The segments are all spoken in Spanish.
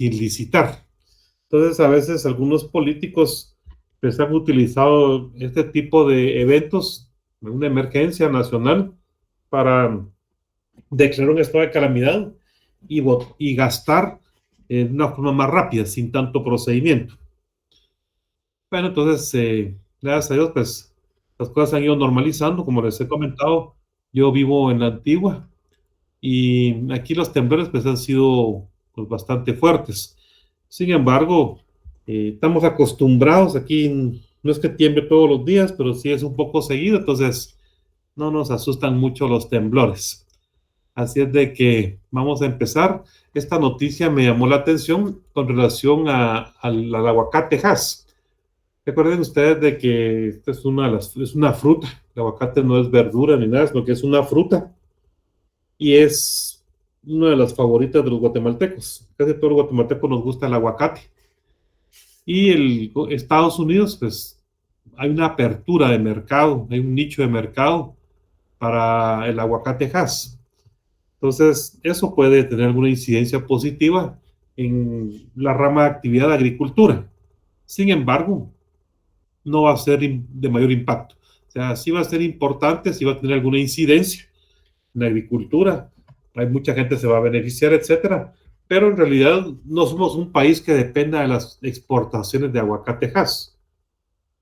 sin licitar. Entonces, a veces algunos políticos pues, han utilizado este tipo de eventos, una emergencia nacional, para declarar un estado de calamidad y gastar de una forma más rápida, sin tanto procedimiento. Bueno, entonces, gracias a Dios, pues las cosas se han ido normalizando. Como les he comentado, yo vivo en la Antigua y aquí los temblores pues han sido pues, bastante fuertes. Sin embargo, estamos acostumbrados aquí, no es que tiemble todos los días, pero sí es un poco seguido, entonces no nos asustan mucho los temblores. Así es de que vamos a empezar. Esta noticia me llamó la atención con relación al aguacate Hass. Recuerden ustedes de que esta es es una fruta. El aguacate no es verdura ni nada, sino que es una fruta y es una de las favoritas de los guatemaltecos. Casi todos los guatemaltecos nos gusta el aguacate. Y Estados Unidos, pues hay una apertura de mercado, hay un nicho de mercado para el aguacate Hass. Entonces, eso puede tener alguna incidencia positiva en la rama de actividad de agricultura. Sin embargo, no va a ser de mayor impacto. O sea, sí va a ser importante, sí va a tener alguna incidencia en la agricultura. Hay mucha gente que se va a beneficiar, etcétera. Pero en realidad no somos un país que dependa de las exportaciones de aguacate Hass.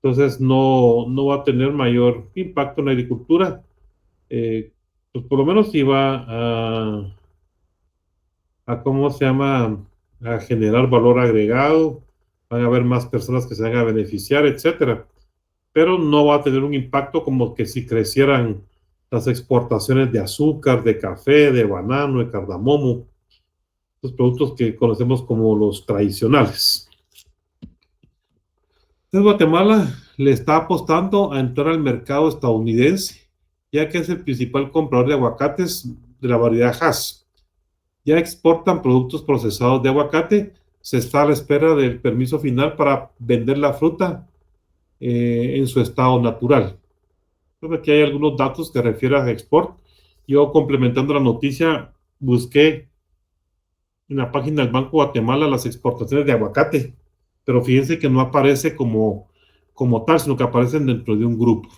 Entonces, no va a tener mayor impacto en la agricultura. Pues por lo menos si va ¿cómo se llama? A generar valor agregado, van a haber más personas que se van a beneficiar, etcétera. Pero no va a tener un impacto como que si crecieran las exportaciones de azúcar, de café, de banano, de cardamomo, los productos que conocemos como los tradicionales. Entonces Guatemala le está apostando a entrar al mercado estadounidense, ya que es el principal comprador de aguacates de la variedad Hass. Ya exportan productos procesados de aguacate, se está a la espera del permiso final para vender la fruta en su estado natural. Creo que aquí hay algunos datos que refieren a export. Yo, complementando la noticia, busqué en la página del Banco Guatemala las exportaciones de aguacate, pero fíjense que no aparece como tal, sino que aparecen dentro de un grupo.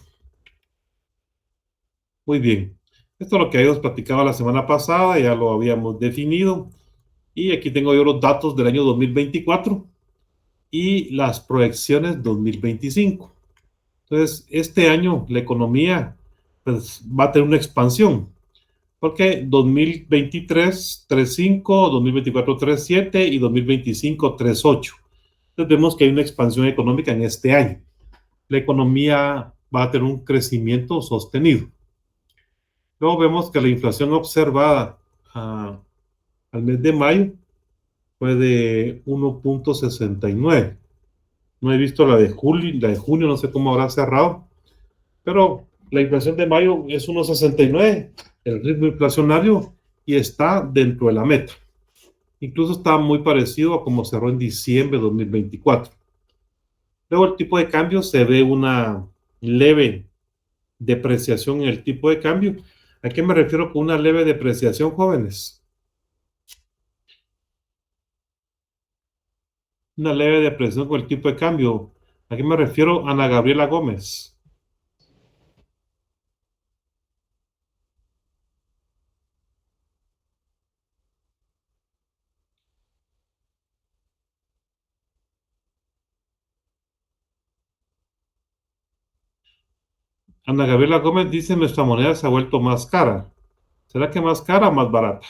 Muy bien. Esto es lo que habíamos platicado la semana pasada, ya lo habíamos definido. Y aquí tengo yo los datos del año 2024 y las proyecciones 2025. Entonces, este año la economía pues, va a tener una expansión, porque 2023 3.5, 2024 3.7 y 2025 3.8. Entonces vemos que hay una expansión económica en este año. La economía va a tener un crecimiento sostenido. Luego vemos que la inflación observada al mes de mayo fue de 1.69. No he visto la de julio, la de junio, no sé cómo habrá cerrado, pero la inflación de mayo es 1.69, el ritmo inflacionario, y está dentro de la meta. Incluso está muy parecido a como cerró en diciembre de 2024. Luego el tipo de cambio se ve una leve depreciación en el tipo de cambio. ¿A qué me refiero con una leve depreciación, jóvenes? Una leve depreciación con el tipo de cambio. ¿A qué me refiero? Ana Gabriela Gómez. Ana Gabriela Gómez dice: nuestra moneda se ha vuelto más cara. ¿Será que más cara o más barata?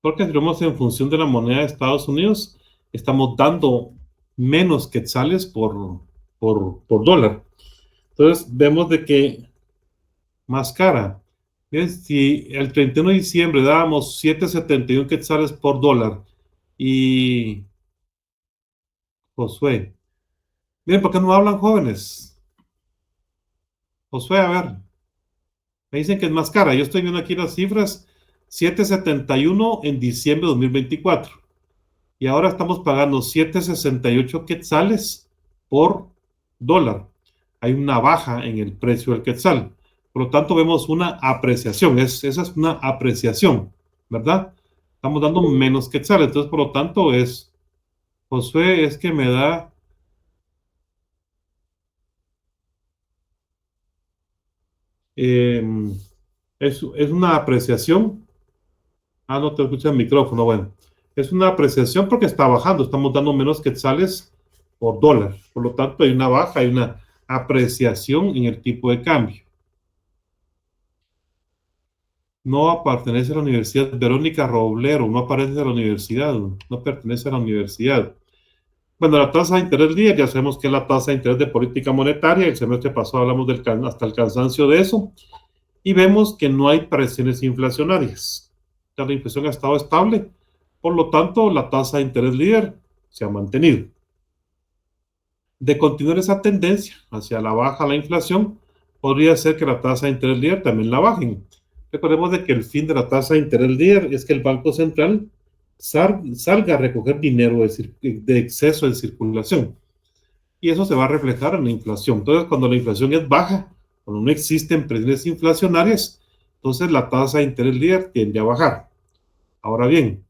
Porque si lo vemos en función de la moneda de Estados Unidos, estamos dando menos quetzales por dólar. Entonces vemos de que más cara. Miren, si el 31 de diciembre dábamos 7.71 quetzales por dólar y Josué, miren, ¿por qué no hablan, jóvenes? Josué, a ver, me dicen que es más cara. Yo estoy viendo aquí las cifras: 7.71 en diciembre de 2024. Y ahora estamos pagando 7.68 quetzales por dólar. Hay una baja en el precio del quetzal. Por lo tanto, vemos una apreciación. Esa es una apreciación, ¿verdad? Estamos dando menos quetzales. Entonces, por lo tanto, Josué, es que me da... eh, es una apreciación. Ah, no te escucha el micrófono. Bueno, es una apreciación porque está bajando. Estamos dando menos quetzales por dólar. Por lo tanto, hay una baja, hay una apreciación en el tipo de cambio. No pertenece a la Universidad Verónica Roblero, no aparece a la universidad, no pertenece a la universidad. Bueno, la tasa de interés líder, ya sabemos que es la tasa de interés de política monetaria. El semestre pasado hablamos hasta el cansancio de eso. Y vemos que no hay presiones inflacionarias. La inflación ha estado estable, por lo tanto, la tasa de interés líder se ha mantenido. De continuar esa tendencia hacia la baja la inflación, podría ser que la tasa de interés líder también la bajen. Recordemos de que el fin de la tasa de interés líder es que el Banco Central salga a recoger dinero de exceso de circulación. Y eso se va a reflejar en la inflación. Entonces, cuando la inflación es baja, cuando no existen presiones inflacionarias, entonces la tasa de interés líder tiende a bajar. Ahora bien,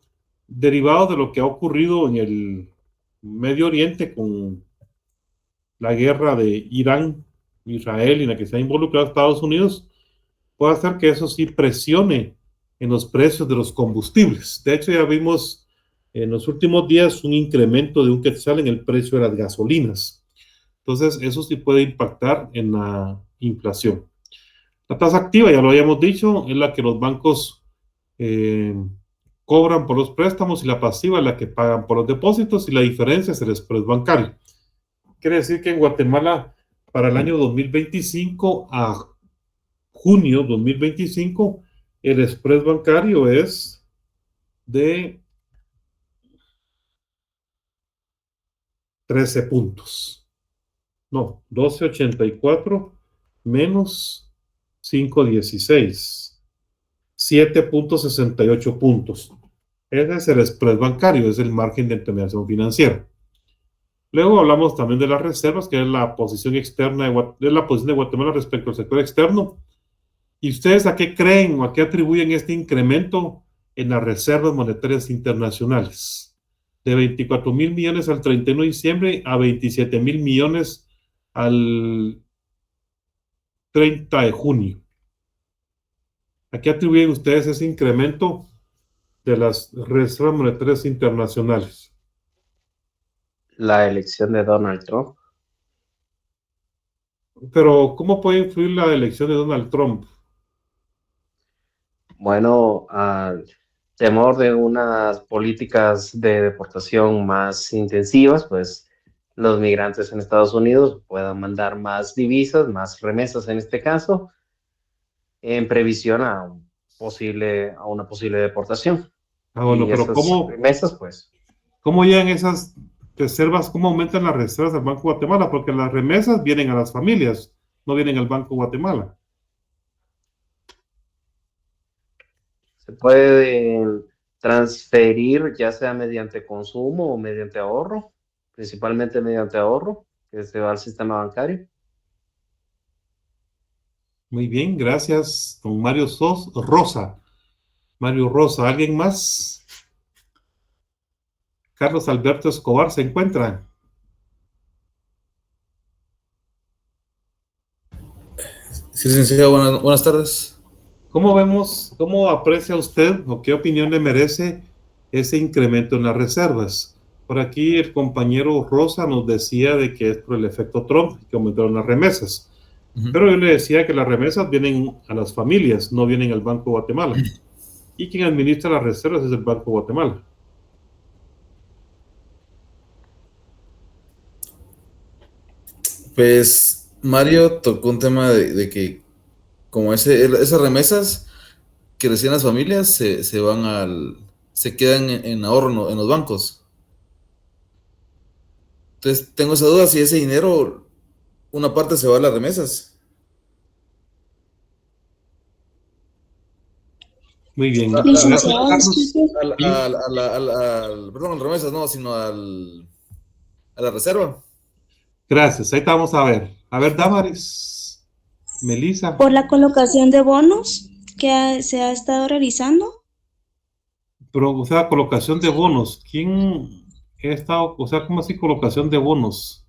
derivado de lo que ha ocurrido en el Medio Oriente con la guerra de Irán, Israel, en la que se ha involucrado Estados Unidos, puede hacer que eso sí presione en los precios de los combustibles. De hecho, ya vimos en los últimos días un incremento de un quetzal en el precio de las gasolinas. Entonces, eso sí puede impactar en la inflación. La tasa activa, ya lo habíamos dicho, es la que los bancos eh, cobran por los préstamos, y la pasiva es la que pagan por los depósitos, y la diferencia es el spread bancario. Quiere decir que en Guatemala, para el año 2025 a junio 2025, el spread bancario es de 13 puntos. No, 12.84 menos 5.16. 7.68 puntos. Ese es el spread bancario, es el margen de intermediación financiera. Luego hablamos también de las reservas, que es la posición externa de la posición de Guatemala respecto al sector externo. ¿Y ustedes a qué creen o a qué atribuyen este incremento en las reservas monetarias internacionales? De 24.000 millones al 31 de diciembre a 27.000 millones al 30 de junio. ¿A qué atribuyen ustedes ese incremento de las reservas monetarias internacionales? La elección de Donald Trump. Pero, ¿cómo puede influir la elección de Donald Trump? Bueno, al temor de unas políticas de deportación más intensivas, pues los migrantes en Estados Unidos puedan mandar más divisas, más remesas en este caso, en previsión a una posible deportación. Ah, bueno, Y pero esas remesas, pues, ¿cómo llegan esas reservas? ¿Cómo aumentan las reservas del Banco de Guatemala? Porque las remesas vienen a las familias, no vienen al Banco de Guatemala. se puede transferir ya sea mediante consumo o mediante ahorro, principalmente mediante ahorro, que se va al sistema bancario. Muy bien, gracias, don Mario Rosa. Mario Rosa, ¿alguien más? Carlos Alberto Escobar se encuentra. Sí, licenciado, buenas tardes. Cómo aprecia usted o qué opinión le merece ese incremento en las reservas? Por aquí el compañero Rosa nos decía de que es por el efecto Trump que aumentaron las remesas. Pero yo le decía que las remesas vienen a las familias, no vienen al Banco de Guatemala. Y quien administra las reservas es el Banco de Guatemala. Pues Mario tocó un tema de que como esas remesas que reciben las familias se quedan en ahorro en los bancos. Entonces tengo esa duda si ese dinero, una parte se va a las remesas. Muy bien, gracias, Licenciado, Carlos. disculpe. Sí, Perdón, a las remesas, no, sino a la reserva. gracias. Ahí vamos a ver. A ver, Damaris. Melissa, Por la colocación de bonos que se ha estado realizando. pero, o sea, colocación de bonos. ¿Quién ha estado, o sea, cómo así colocación de bonos?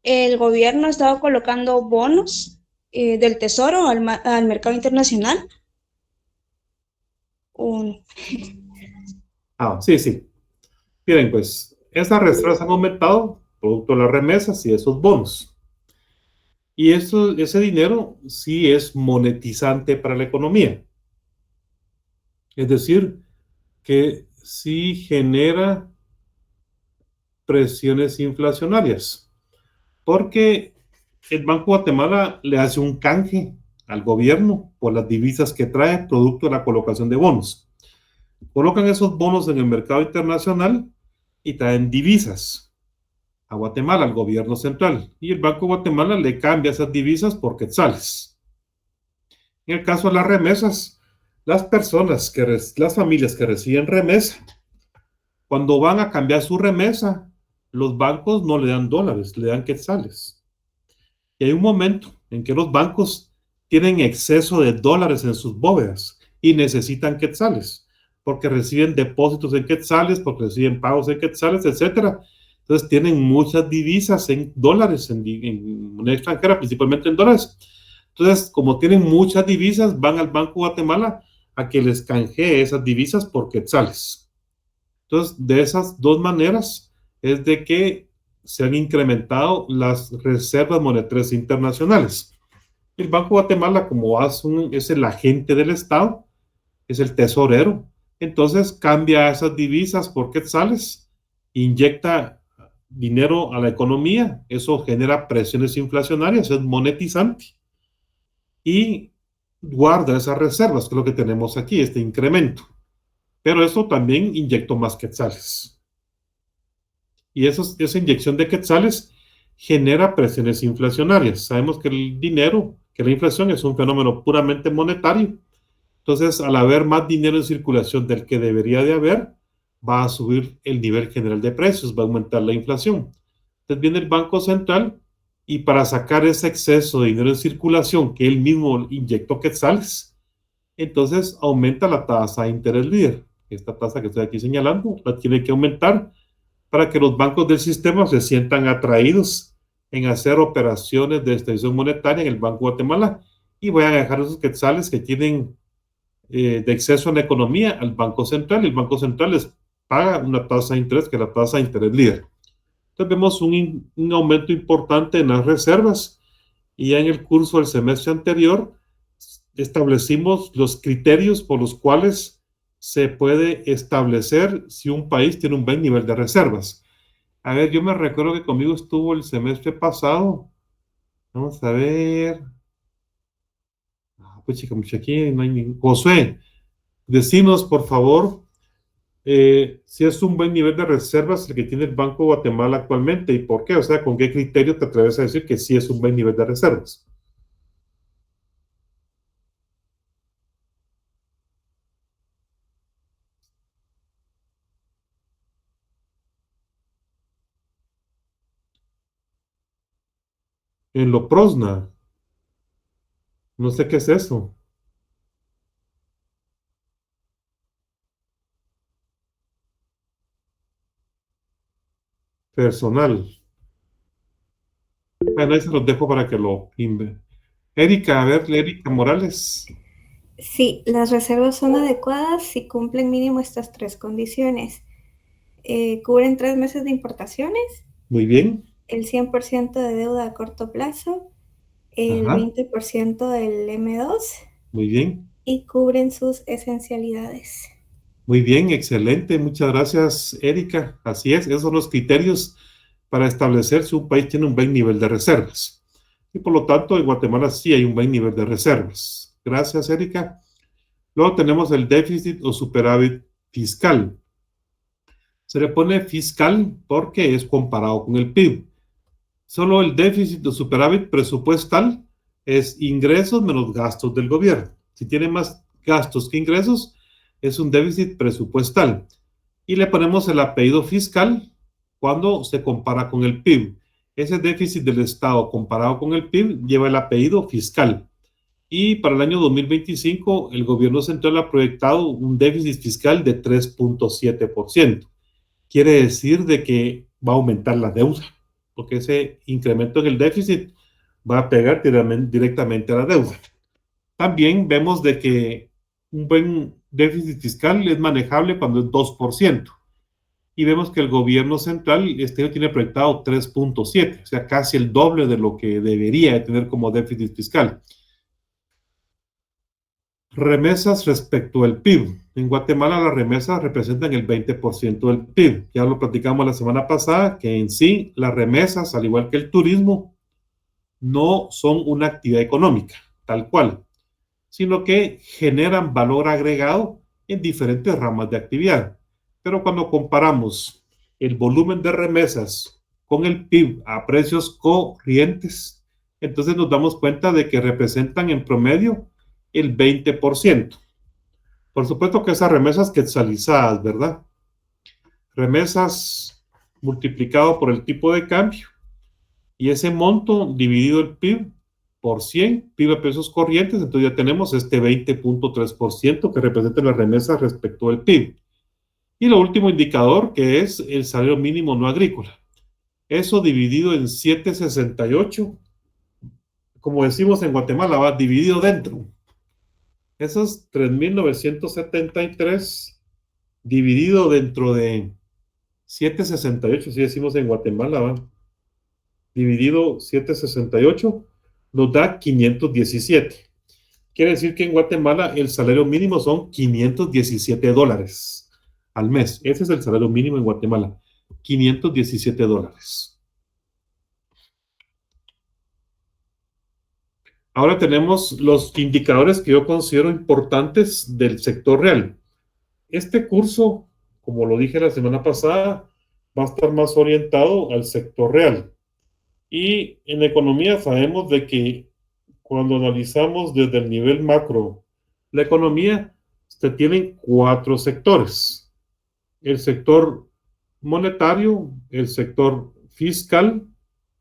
El gobierno ha estado colocando bonos del Tesoro al mercado internacional. Un- Ah, sí, sí. Miren, pues, esas reservas han aumentado producto de las remesas y esos bonos. Y ese dinero sí es monetizante para la economía. Es decir, que sí genera presiones inflacionarias, porque el Banco de Guatemala le hace un canje al gobierno por las divisas que trae producto de la colocación de bonos. Colocan esos bonos en el mercado internacional y traen divisas a Guatemala, al gobierno central, y el Banco de Guatemala le cambia esas divisas por quetzales. En el caso de las remesas, las familias que reciben remesa, cuando van a cambiar su remesa, los bancos no le dan dólares, le dan quetzales. Y hay un momento en que los bancos tienen exceso de dólares en sus bóvedas y necesitan quetzales, porque reciben depósitos en quetzales, porque reciben pagos en quetzales, etcétera. Entonces tienen muchas divisas en dólares, en moneda extranjera, principalmente en dólares. Entonces, como tienen muchas divisas, van al Banco de Guatemala a que les canjee esas divisas por quetzales. Entonces, de esas dos maneras es de que se han incrementado las reservas monetarias internacionales. El Banco de Guatemala, como es el agente del Estado, es el tesorero, entonces cambia esas divisas por quetzales, inyecta dinero a la economía, eso genera presiones inflacionarias, es monetizante, y guarda esas reservas, que es lo que tenemos aquí, este incremento. Pero eso también inyectó más quetzales. Y esa inyección de quetzales genera presiones inflacionarias. Sabemos que el dinero, que la inflación es un fenómeno puramente monetario. Entonces, al haber más dinero en circulación del que debería de haber, va a subir el nivel general de precios, va a aumentar la inflación. Entonces viene el Banco Central y para sacar ese exceso de dinero en circulación que él mismo inyectó quetzales, entonces aumenta la tasa de interés líder. Esta tasa que estoy aquí señalando la tiene que aumentar para que los bancos del sistema se sientan atraídos en hacer operaciones de extensión monetaria en el Banco de Guatemala y vayan a dejar esos quetzales que tienen de exceso en la economía al Banco Central, y el Banco Central les paga una tasa de interés que es la tasa de interés líder. Entonces vemos un aumento importante en las reservas, y ya en el curso del semestre anterior establecimos los criterios por los cuales se puede establecer si un país tiene un buen nivel de reservas. A ver, yo me recuerdo que conmigo estuvo el semestre pasado. Vamos a ver. Pues chica, mucho aquí no hay ningún. Josué, decinos por favor si es un buen nivel de reservas el que tiene el Banco de Guatemala actualmente y por qué. O sea, ¿con qué criterio te atreves a decir que sí es un buen nivel de reservas? En lo PROSNA, no sé qué es eso. Personal. Bueno, ahí se los dejo para que lo inve. Erika, a ver, Erika Morales. Sí, las reservas son adecuadas si cumplen mínimo estas tres condiciones. Cubren 3 meses de importaciones, Muy bien. el 100% de deuda a corto plazo, el Ajá. 20% del M2 Muy bien. y cubren sus esencialidades. Muy bien, excelente. Muchas gracias, Erika. Así es, esos son los criterios para establecer si un país tiene un buen nivel de reservas. Y por lo tanto, en Guatemala sí hay un buen nivel de reservas. Gracias, Erika. Luego tenemos el déficit o superávit fiscal. Se le pone fiscal porque es comparado con el PIB. Solo el déficit o superávit presupuestal es ingresos menos gastos del gobierno. Si tiene más gastos que ingresos, es un déficit presupuestal. Y le ponemos el apellido fiscal cuando se compara con el PIB. Ese déficit del Estado comparado con el PIB lleva el apellido fiscal. Y para el año 2025, el gobierno central ha proyectado un déficit fiscal de 3.7%. Quiere decir de que va a aumentar la deuda, porque ese incremento en el déficit va a pegar directamente a la deuda. También vemos de que un buen déficit fiscal es manejable cuando es 2%. Y vemos que el gobierno central este año tiene proyectado 3.7, o sea, casi el doble de lo que debería de tener como déficit fiscal. Remesas respecto al PIB. En Guatemala las remesas representan el 20% del PIB. Ya lo platicamos la semana pasada, que en sí las remesas, al igual que el turismo, no son una actividad económica, tal cual, sino que generan valor agregado en diferentes ramas de actividad. Pero cuando comparamos el volumen de remesas con el PIB a precios corrientes, entonces nos damos cuenta de que representan en promedio el 20%. Por supuesto que esas remesas quetzalizadas, ¿verdad? Remesas multiplicado por el tipo de cambio y ese monto dividido el PIB por 100, PIB a pesos corrientes, entonces ya tenemos este 20.3% que representa las remesas respecto al PIB. Y lo último indicador, que es el salario mínimo no agrícola. Eso dividido en 7.68, como decimos en Guatemala, va dividido dentro. Esos 3.973 dividido dentro de 7.68, si decimos en Guatemala, ¿va? Dividido 7.68 nos da 517. Quiere decir que en Guatemala el salario mínimo son $517 al mes. Ese es el salario mínimo en Guatemala, $517. Ahora tenemos los indicadores que yo considero importantes del sector real. Este curso, como lo dije la semana pasada, va a estar más orientado al sector real. Y en economía sabemos de que cuando analizamos desde el nivel macro la economía, se tienen 4 sectores. El sector monetario, el sector fiscal,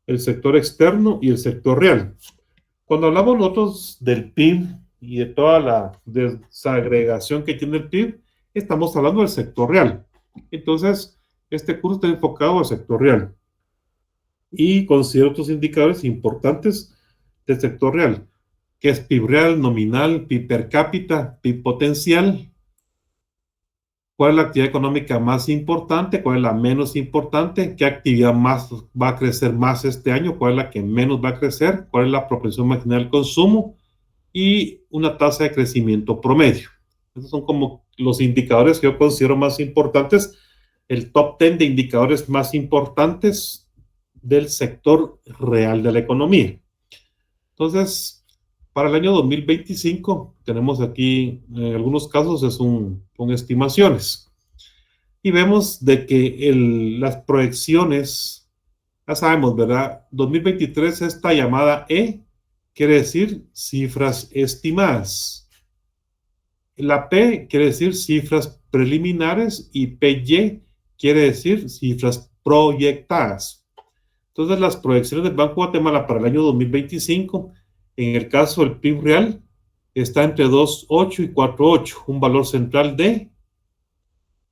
el sector externo y el sector real. Cuando hablamos nosotros del PIB y de toda la desagregación que tiene el PIB, estamos hablando del sector real. Entonces, este curso está enfocado al sector real. Y considero otros indicadores importantes del sector real, que es PIB real, nominal, PIB per cápita, PIB potencial. ¿Cuál es la actividad económica más importante? ¿Cuál es la menos importante? ¿Qué actividad más va a crecer más este año? ¿Cuál es la que menos va a crecer? ¿Cuál es la propensión marginal al consumo? Y una tasa de crecimiento promedio. Esos son como los indicadores que yo considero más importantes, el top 10 de indicadores más importantes del sector real de la economía. Entonces, para el año 2025, tenemos aquí, en algunos casos, son estimaciones. Y vemos de que las proyecciones, ya sabemos, ¿verdad? 2023, esta llamada E, quiere decir cifras estimadas. La P quiere decir cifras preliminares y PY quiere decir cifras proyectadas. Entonces, las proyecciones del Banco de Guatemala para el año 2025, en el caso del PIB real, está entre 2.8 y 4.8, un valor central de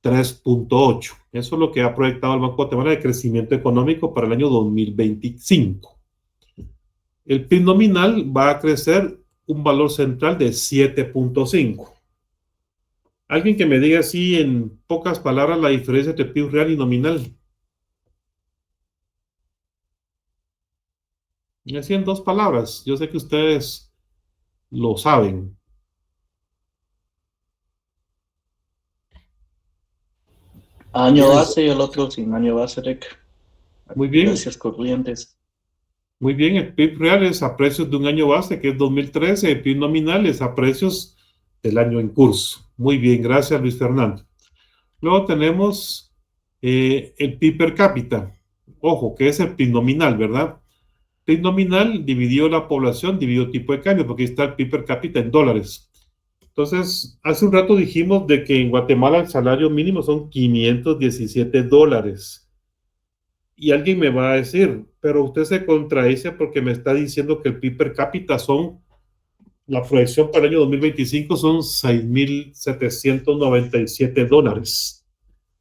3.8. Eso es lo que ha proyectado el Banco de Guatemala de crecimiento económico para el año 2025. El PIB nominal va a crecer un valor central de 7.5. Alguien que me diga así en pocas palabras la diferencia entre PIB real y nominal. Y así en 2 palabras. Yo sé que ustedes lo saben. Año base y el otro sin año base, Rec. Muy bien. Gracias, corrientes. Muy bien, el PIB real es a precios de un año base, que es 2013. El PIB nominal es a precios del año en curso. Muy bien, gracias, Luis Fernando. Luego tenemos el PIB per cápita. Ojo, que es el PIB nominal, ¿verdad? PIB nominal dividió la población, dividió tipo de cambio, porque ahí está el PIB per cápita en dólares. Entonces, hace un rato dijimos de que en Guatemala el salario mínimo son $517. Y alguien me va a decir, pero usted se contradice porque me está diciendo que el PIB per cápita la proyección para el año 2025 son $6,797.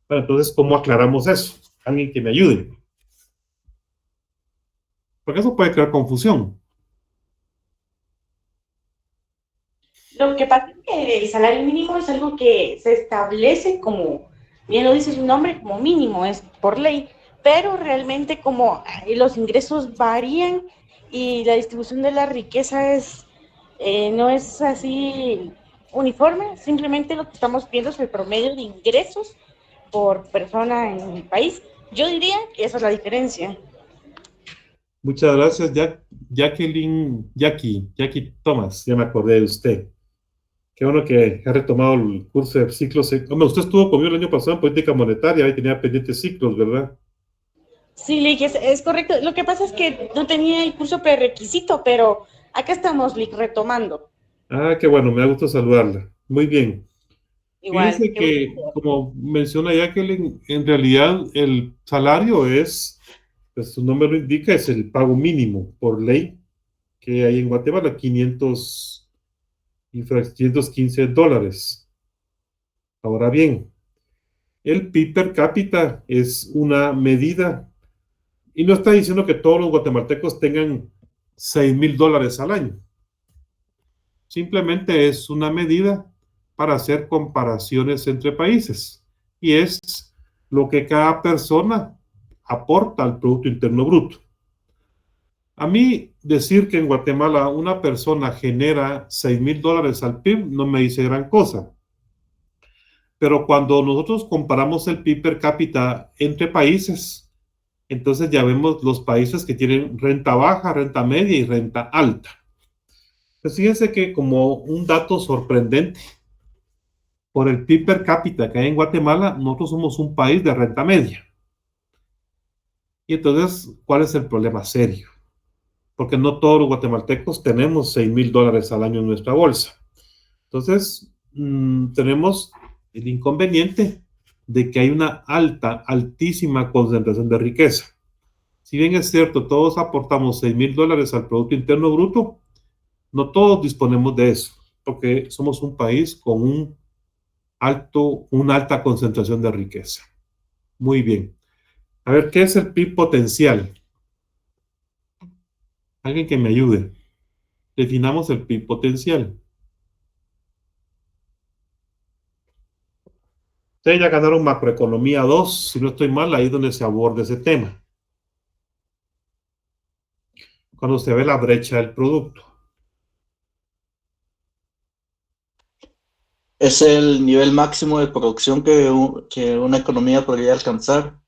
Bueno, entonces, ¿cómo aclaramos eso? Alguien que me ayude. Porque eso puede crear confusión. Lo que pasa es que el salario mínimo es algo que se establece como, bien lo dice su nombre, como mínimo, es por ley, pero realmente como los ingresos varían y la distribución de la riqueza no es así uniforme, simplemente lo que estamos viendo es el promedio de ingresos por persona en el país. Yo diría que esa es la diferencia. Muchas gracias, Jackie Thomas, ya me acordé de usted. Qué bueno que ha retomado el curso de ciclos. Hombre, usted estuvo conmigo el año pasado en política monetaria y tenía pendientes ciclos, ¿verdad? Sí, Lick, es correcto. Lo que pasa es que no tenía el curso prerequisito, pero acá estamos, Lick, retomando. Ah, qué bueno, me da gusto saludarla. Muy bien. Igual, Fíjense qué que, como menciona Jacqueline, en realidad el salario pues su nombre lo indica, es el pago mínimo por ley que hay en Guatemala, 515 dólares. Ahora bien, el PIB per cápita es una medida, y no está diciendo que todos los guatemaltecos tengan $6,000 al año. Simplemente es una medida para hacer comparaciones entre países. Y es lo que cada persona aporta al Producto Interno Bruto. A mí decir que en Guatemala una persona genera $6,000 al PIB no me dice gran cosa. Pero cuando nosotros comparamos el PIB per cápita entre países, entonces ya vemos los países que tienen renta baja, renta media y renta alta. Pues fíjense que como un dato sorprendente, por el PIB per cápita que hay en Guatemala, nosotros somos un país de renta media. Y entonces, ¿cuál es el problema serio? Porque no todos los guatemaltecos tenemos $6,000 al año en nuestra bolsa. Entonces, tenemos el inconveniente de que hay una altísima concentración de riqueza. Si bien es cierto, todos aportamos $6,000 al Producto Interno Bruto, no todos disponemos de eso, porque somos un país con una alta concentración de riqueza. Muy bien. A ver, ¿qué es el PIB potencial? Alguien que me ayude. Definamos el PIB potencial. Ustedes ya ganaron macroeconomía 2, si no estoy mal, ahí es donde se aborda ese tema. Cuando se ve la brecha del producto. Es el nivel máximo de producción que una economía podría alcanzar.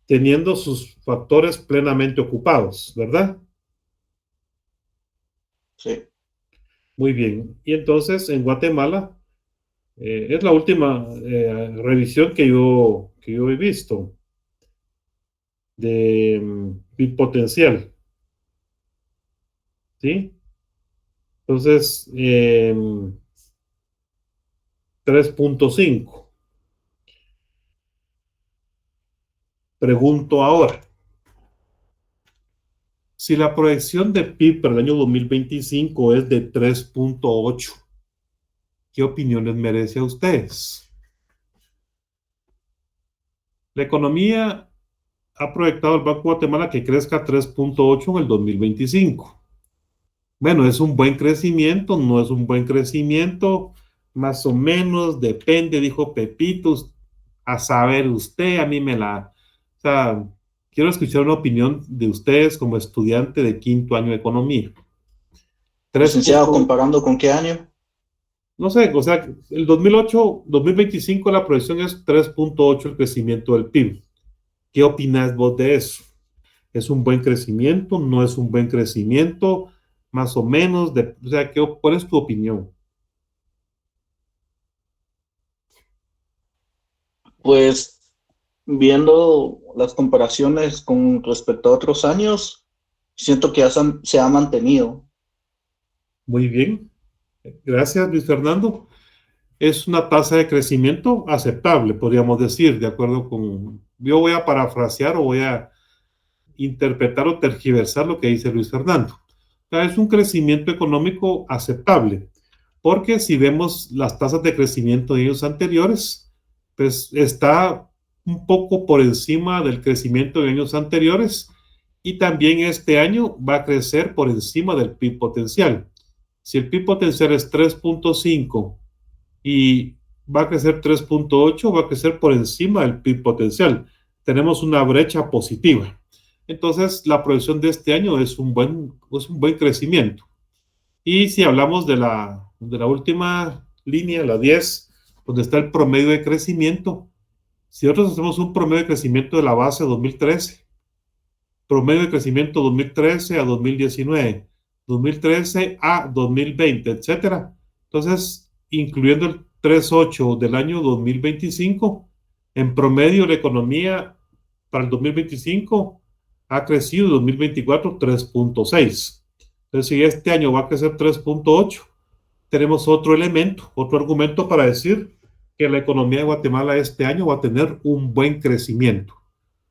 Teniendo sus factores plenamente ocupados, ¿verdad? Sí. Muy bien. Y entonces, en Guatemala, es la última revisión que yo he visto de PIB potencial. ¿Sí? Entonces, 3.5. Pregunto ahora, si la proyección de PIB para el año 2025 es de 3.8, ¿qué opiniones merece a ustedes? La economía ha proyectado el Banco de Guatemala que crezca 3.8 en el 2025. Bueno, es un buen crecimiento, no es un buen crecimiento, más o menos, depende, dijo Pepito, a saber usted, a mí o sea, quiero escuchar una opinión de ustedes como estudiante de quinto año de economía. Licenciado, ¿comparando con qué año? No sé, o sea, el 2025 la proyección es 3.8 el crecimiento del PIB. ¿Qué opinas vos de eso? ¿Es un buen crecimiento? ¿No es un buen crecimiento? Más o menos, o sea, ¿cuál es tu opinión? Pues viendo las comparaciones con respecto a otros años, siento que se ha mantenido. Muy bien. Gracias, Luis Fernando. Es una tasa de crecimiento aceptable, podríamos decir, de acuerdo con... Yo voy a parafrasear o voy a interpretar o tergiversar lo que dice Luis Fernando. O sea, es un crecimiento económico aceptable, porque si vemos las tasas de crecimiento de años anteriores, pues está un poco por encima del crecimiento de años anteriores, y también este año va a crecer por encima del PIB potencial. Si el PIB potencial es 3.5 y va a crecer 3.8, va a crecer por encima del PIB potencial. Tenemos una brecha positiva. Entonces, la proyección de este año es un buen crecimiento. Y si hablamos de la última línea, la 10, donde está el promedio de crecimiento, si nosotros hacemos un promedio de crecimiento de la base 2013, promedio de crecimiento 2013 a 2019, 2013 a 2020, etcétera. Entonces, incluyendo el 3.8 del año 2025, en promedio la economía para el 2025 ha crecido en 2024 3.6. Entonces, si este año va a crecer 3.8, tenemos otro elemento, otro argumento para decir que la economía de Guatemala este año va a tener un buen crecimiento.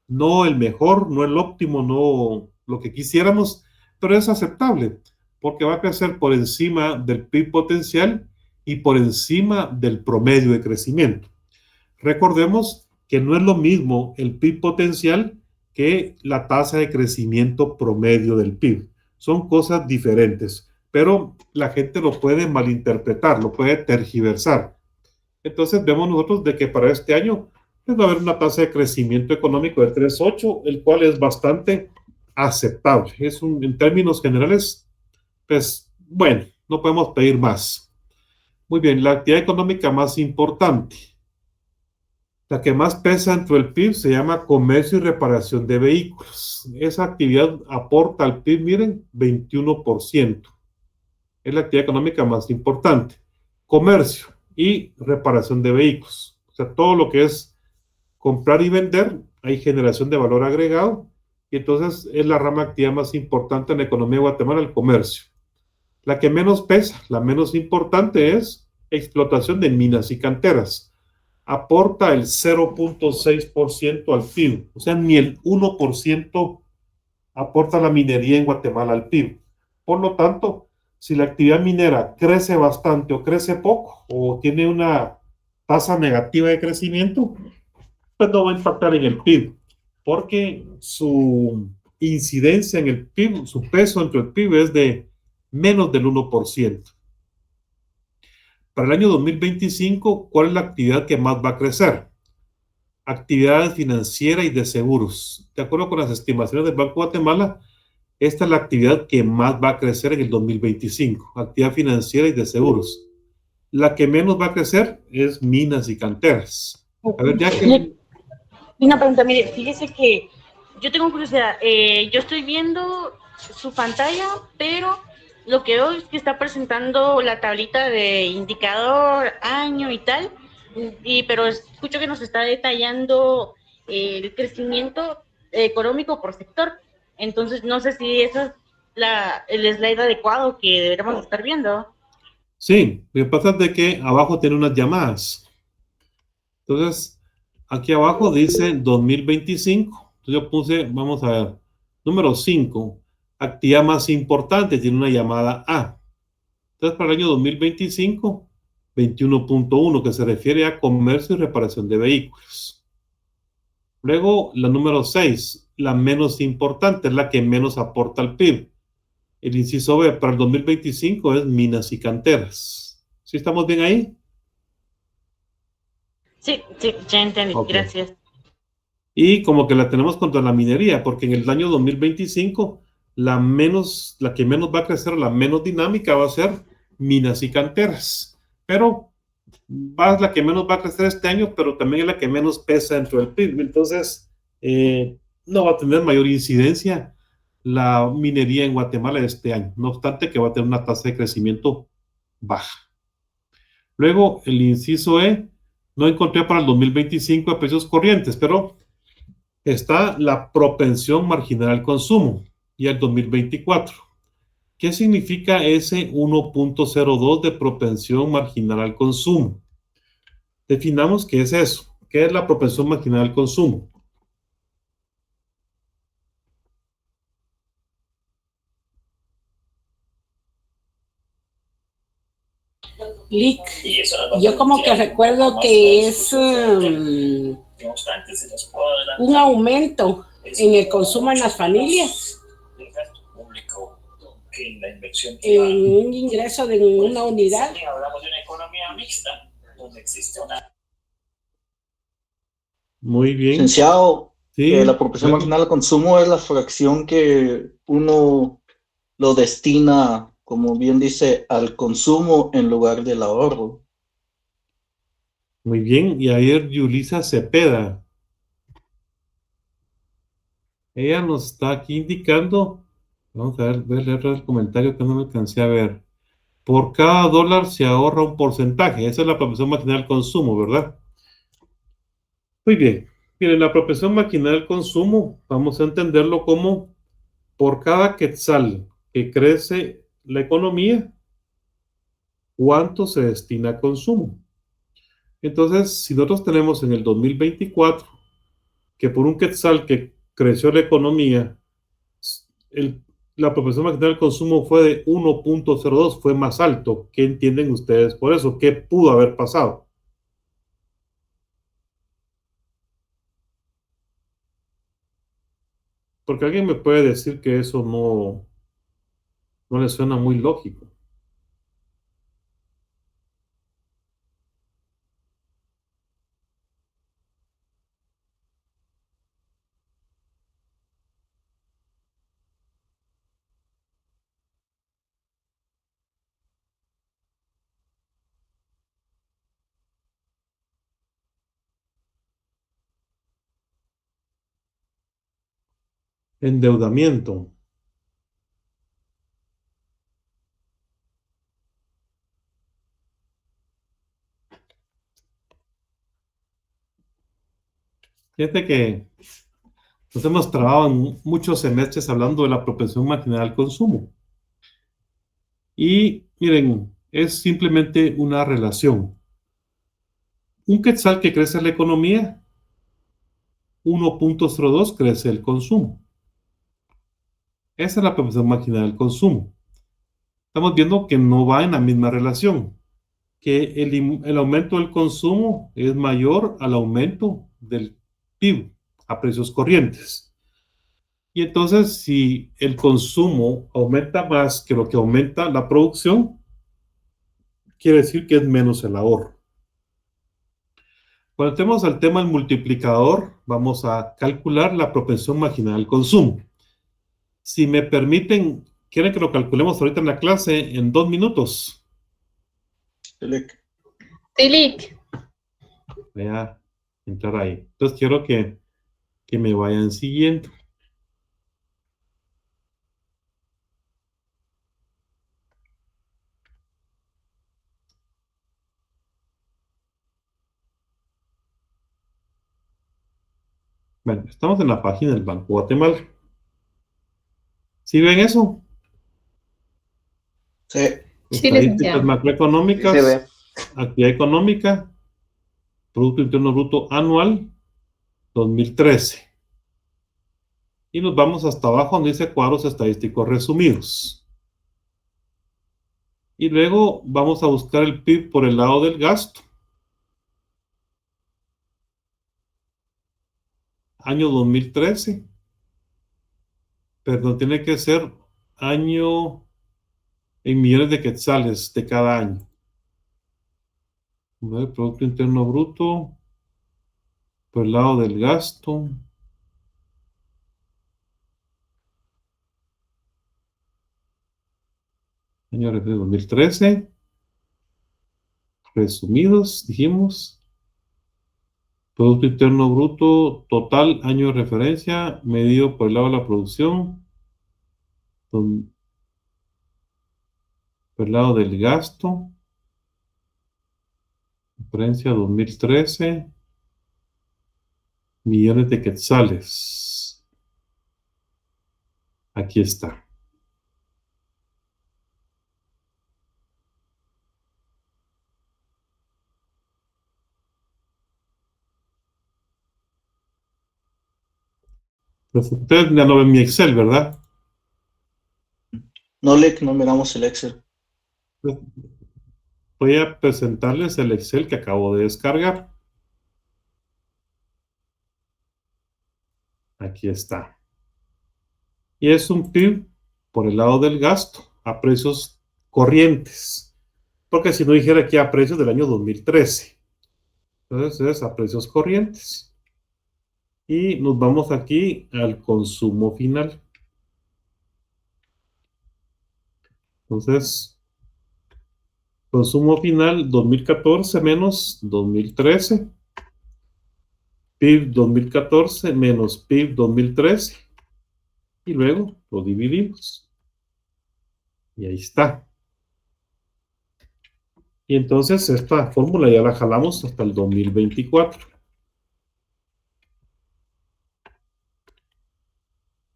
No el mejor, no el óptimo, no lo que quisiéramos, pero es aceptable, porque va a crecer por encima del PIB potencial y por encima del promedio de crecimiento. Recordemos que no es lo mismo el PIB potencial que la tasa de crecimiento promedio del PIB. Son cosas diferentes, pero la gente lo puede malinterpretar, lo puede tergiversar. Entonces vemos nosotros de que para este año va a haber una tasa de crecimiento económico de 3.8, el cual es bastante aceptable. En términos generales, pues bueno, no podemos pedir más. Muy bien, la actividad económica más importante, la que más pesa dentro del PIB, se llama comercio y reparación de vehículos. Esa actividad aporta al PIB, miren, 21%. Es la actividad económica más importante. Comercio y reparación de vehículos. O sea, todo lo que es comprar y vender, hay generación de valor agregado, y entonces es la rama activa más importante en la economía de Guatemala, el comercio. La que menos pesa, la menos importante, es explotación de minas y canteras. Aporta el 0.6% al PIB, o sea, ni el 1% aporta la minería en Guatemala al PIB. Por lo tanto, si la actividad minera crece bastante o crece poco, o tiene una tasa negativa de crecimiento, pues no va a impactar en el PIB, porque su incidencia en el PIB, su peso entre el PIB es de menos del 1%. Para el año 2025, ¿cuál es la actividad que más va a crecer? Actividades financieras y de seguros. De acuerdo con las estimaciones del Banco de Guatemala, esta es la actividad que más va a crecer en el 2025, actividad financiera y de seguros. La que menos va a crecer es minas y canteras. A ver, ya que... Una pregunta, mire, fíjese que yo tengo curiosidad, yo estoy viendo su pantalla, pero lo que veo es que está presentando la tablita de indicador, año y tal, pero escucho que nos está detallando el crecimiento económico por sector. Entonces, no sé si eso es el slide adecuado que deberíamos estar viendo. Sí, lo que pasa es de que abajo tiene unas llamadas. Entonces, aquí abajo dice 2025. Entonces yo puse, vamos a ver, número 5, actividad más importante, tiene una llamada A. Entonces, para el año 2025, 21.1, que se refiere a comercio y reparación de vehículos. Luego, la número 6, la menos importante, es la que menos aporta al PIB. El inciso B para el 2025 es minas y canteras. ¿Sí estamos bien ahí? Sí, ya entendí, okay. Gracias. Y como que la tenemos contra la minería, porque en el año 2025 la que menos va a crecer, la menos dinámica va a ser minas y canteras. Pero es la que menos va a crecer este año, pero también es la que menos pesa dentro del PIB. Entonces, no va a tener mayor incidencia la minería en Guatemala este año, no obstante que va a tener una tasa de crecimiento baja. Luego, el inciso E, no encontré para el 2025 a precios corrientes, pero está la propensión marginal al consumo y el 2024. ¿Qué significa ese 1.02 de propensión marginal al consumo? Definamos qué es eso. ¿Qué es la propensión marginal al consumo? Lic. Yo como que recuerdo que es un aumento en el consumo en las familias, en un ingreso de una unidad. Muy bien. Licenciado, Sí, la proporción luego. marginal al consumo es la fracción que uno lo destina, como bien dice, al consumo en lugar del ahorro. Muy bien. Y ayer Yulisa Cepeda, ella nos está aquí indicando, vamos a ver, voy a leer el comentario que no me alcancé a ver. Por cada dólar se ahorra un porcentaje. Esa es la proporción marginal al consumo, ¿verdad? Muy bien. Miren, la proporción marginal al consumo, vamos a entenderlo como por cada quetzal que crece la economía, ¿cuánto se destina a consumo? Entonces, si nosotros tenemos en el 2024 que por un quetzal que creció la economía, el- la proporción marginal del consumo fue de 1.02, fue más alto. ¿Qué entienden ustedes por eso? ¿Qué pudo haber pasado? Porque alguien me puede decir que eso no le suena muy lógico. Endeudamiento. Fíjate que nos hemos trabado en muchos semestres hablando de la propensión marginal al consumo. Y miren, es simplemente una relación. Un quetzal que crece la economía, 1.02 crece el consumo. Esa es la propensión marginal al consumo. Estamos viendo que no va en la misma relación, que el aumento del consumo es mayor al aumento del PIB a precios corrientes. Y entonces, si el consumo aumenta más que lo que aumenta la producción, quiere decir que es menos el ahorro. Cuando tenemos al tema del multiplicador, vamos a calcular la propensión marginal al consumo. Si me permiten, ¿quieren que lo calculemos ahorita en la clase en 2 minutos? Tilic. Voy a entrar ahí. Entonces quiero que me vayan siguiendo. Bueno, estamos en la página del Banco Guatemala. ¿Sí ven eso? Sí. Sí, Estadísticas licenciado. macroeconómicas, Sí se ve. actividad económica, Producto Interno Bruto anual, 2013. Y nos vamos hasta abajo donde dice cuadros estadísticos resumidos. Y luego vamos a buscar el PIB por el lado del gasto. Año 2013. Perdón, tiene que ser año en millones de quetzales de cada año. El Producto Interno Bruto por el lado del gasto. Año de 2013. Resumidos, dijimos. Producto Interno Bruto total, año de referencia, medido por el lado de la producción, por el lado del gasto, referencia 2013, millones de quetzales. Aquí está. Pues ustedes ya no ven mi Excel, ¿verdad? No, Lick, no miramos el Excel. voy a presentarles el Excel que acabo de descargar. Aquí está. Y es un PIB por el lado del gasto a precios corrientes. Porque si no dijera aquí a precios del año 2013. Entonces es a precios corrientes. Y nos vamos aquí al consumo final. Entonces, consumo final 2014 menos 2013. PIB 2014 menos PIB 2013. Y luego lo dividimos. Y ahí está. Y entonces esta fórmula ya la jalamos hasta el 2024.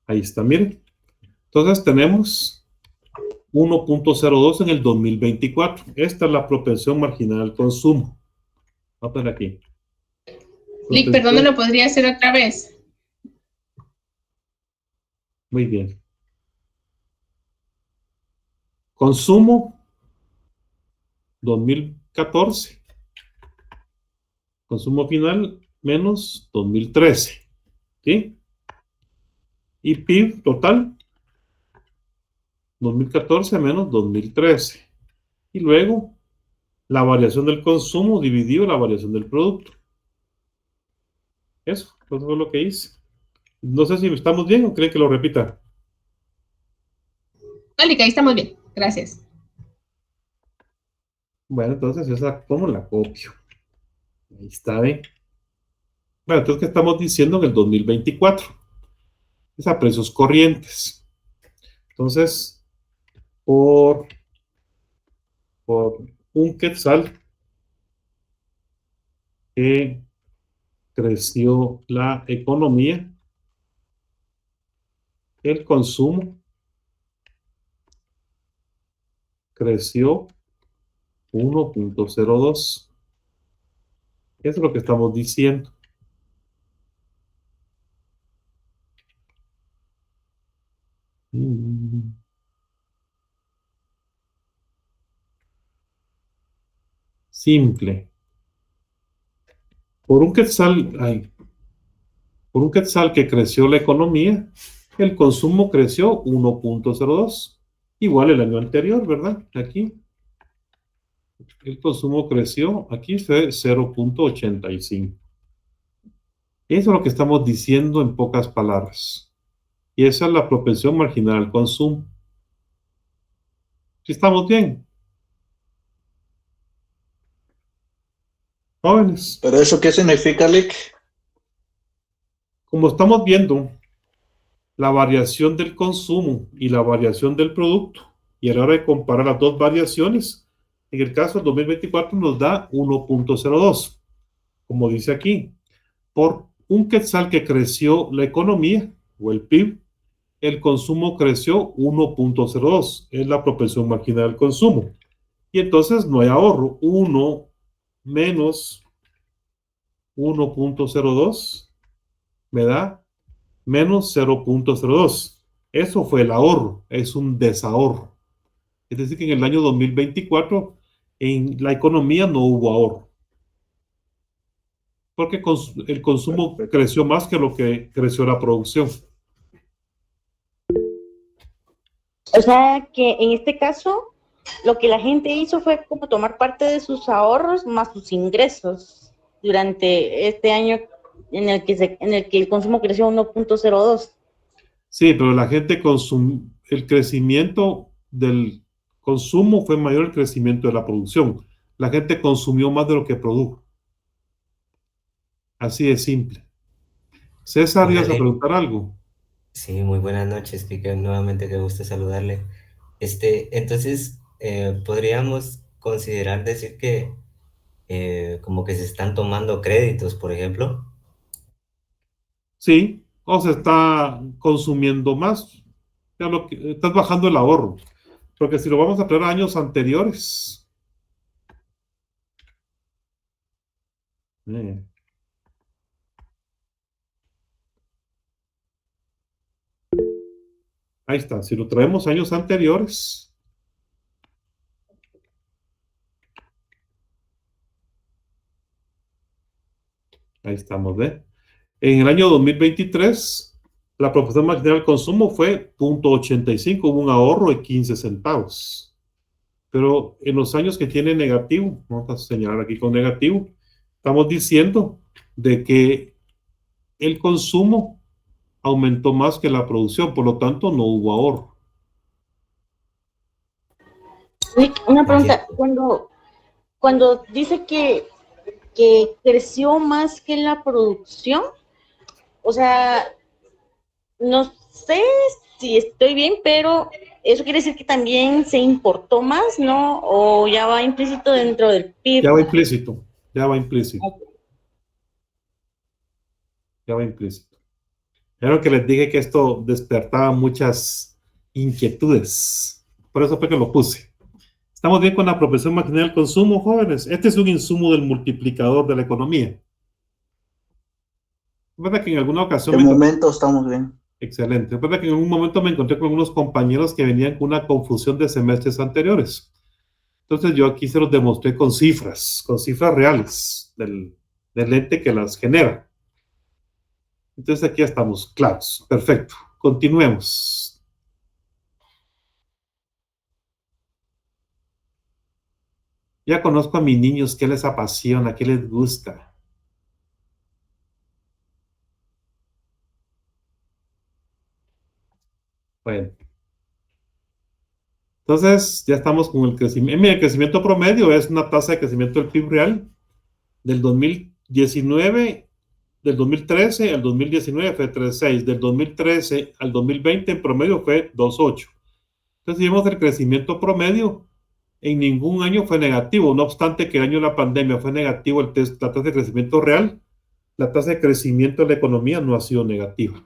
Ahí está, miren. Entonces tenemos 1.02 en el 2024. Esta es la propensión marginal al consumo. Vamos a poner aquí. Lick, perdón, ¿me lo podría hacer otra vez? Muy bien. Consumo 2014. Consumo final menos 2013. ¿Sí? Y PIB total 2014 menos 2013. Y luego la variación del consumo dividido la variación del producto. Eso fue lo que hice. No sé si estamos bien o creen que lo repita. No, Lick, ahí estamos bien. Gracias. Bueno, entonces esa, ¿cómo la copio? Ahí está, ¿eh? Bueno, entonces, ¿qué estamos diciendo en el 2024? Es a precios corrientes. Entonces, por un quetzal que creció la economía, el consumo creció 1.02. Eso es lo que estamos diciendo. Simple. Por un quetzal que creció la economía, el consumo creció 1.02. Igual el año anterior, ¿verdad? Aquí. El consumo creció, aquí fue 0.85. Eso es lo que estamos diciendo en pocas palabras. Y esa es la propensión marginal al consumo. ¿Sí estamos bien? Jóvenes. ¿Pero eso qué significa, Lick? Como estamos viendo, la variación del consumo y la variación del producto, y a la hora de comparar las dos variaciones, en el caso del 2024 nos da 1.02. Como dice aquí, por un quetzal que creció la economía, o el PIB, el consumo creció 1.02. Es la propensión marginal del consumo. Y entonces no hay ahorro. 1 menos 1.02 me da menos 0.02. Eso fue el ahorro. Es un desahorro. Es decir, que en el año 2024 en la economía no hubo ahorro. Porque el consumo creció más que lo que creció la producción. O sea que en este caso, lo que la gente hizo fue como tomar parte de sus ahorros más sus ingresos durante este año en el que el consumo creció 1.02. Sí, pero la gente el crecimiento del consumo fue mayor al crecimiento de la producción. La gente consumió más de lo que produjo. Así de simple. César, ¿ibas a preguntar algo? Sí, muy buenas noches, Kike. Nuevamente qué gusto saludarle. Entonces, podríamos considerar decir que como que se están tomando créditos, por ejemplo. Sí, o se está consumiendo más. Ya estás bajando el ahorro. Porque si lo vamos a traer a años anteriores. Ahí está. Si lo traemos a años anteriores. Ahí estamos, ¿ve? En el año 2023, la proporción marginal al consumo fue 0.85, hubo un ahorro de 15 centavos. Pero en los años que tiene negativo, vamos a señalar aquí con negativo, estamos diciendo de que el consumo aumentó más que la producción, por lo tanto no hubo ahorro. Nick, una pregunta, cuando dice que creció más que la producción, o sea, no sé si estoy bien, pero eso quiere decir que también se importó más, ¿no? O ya va implícito dentro del PIB. Ya va implícito, ya va implícito. Ya va implícito. Claro que les dije que esto despertaba muchas inquietudes. Por eso fue que lo puse. Estamos bien con la proporción marginal del consumo, jóvenes. Este es un insumo del multiplicador de la economía. Es verdad que en alguna ocasión... De momento estamos bien. Excelente. Es verdad que en un momento me encontré con unos compañeros que venían con una confusión de semestres anteriores. Entonces yo aquí se los demostré con cifras reales del ente que las genera. Entonces aquí ya estamos claros. Perfecto. Continuemos. Ya conozco a mis niños, qué les apasiona, qué les gusta. Bueno. Entonces, ya estamos con el crecimiento. El crecimiento promedio es una tasa de crecimiento del PIB real del 2019, del 2013 al 2019 fue 3.6, del 2013 al 2020 en promedio fue 2.8. Entonces, si vemos el crecimiento promedio, en ningún año fue negativo, no obstante que el año de la pandemia fue negativo la tasa de crecimiento real, la tasa de crecimiento de la economía no ha sido negativa.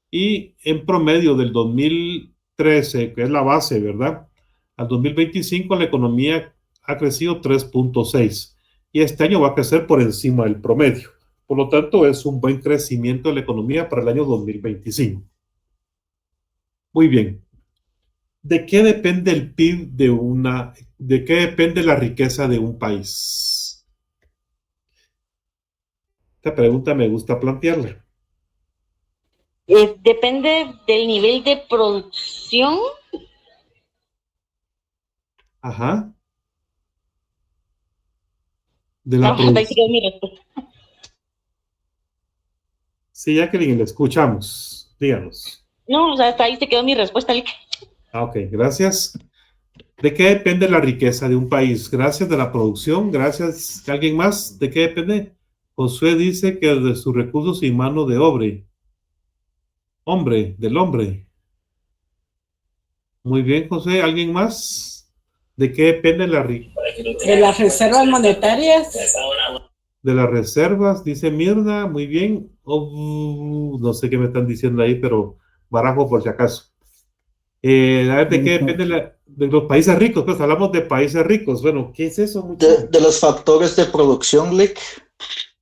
Y en promedio del 2013, que es la base, ¿verdad? Al 2025 la economía ha crecido 3.6 y este año va a crecer por encima del promedio. Por lo tanto, es un buen crecimiento de la economía para el año 2025. Muy bien. ¿De qué depende el PIB de qué depende la riqueza de un país? Esta pregunta me gusta plantearla. Depende del nivel de producción. Ajá. De la producción. Sí, Jacqueline, le escuchamos. Díganos. No, o sea, hasta ahí se quedó mi respuesta. Ok, gracias. ¿De qué depende la riqueza de un país? Gracias de la producción, gracias. ¿Alguien más? ¿De qué depende? Josué dice que de sus recursos y mano de obra. Del hombre. Muy bien, José. ¿Alguien más? ¿De qué depende la riqueza? De las reservas monetarias. De las reservas, dice Mirna. Muy bien. No sé qué me están diciendo ahí, pero barajo por si acaso. A ver, ¿de qué depende de los países ricos? Pues hablamos de países ricos. Bueno, ¿qué es eso? De los factores de producción, Lick.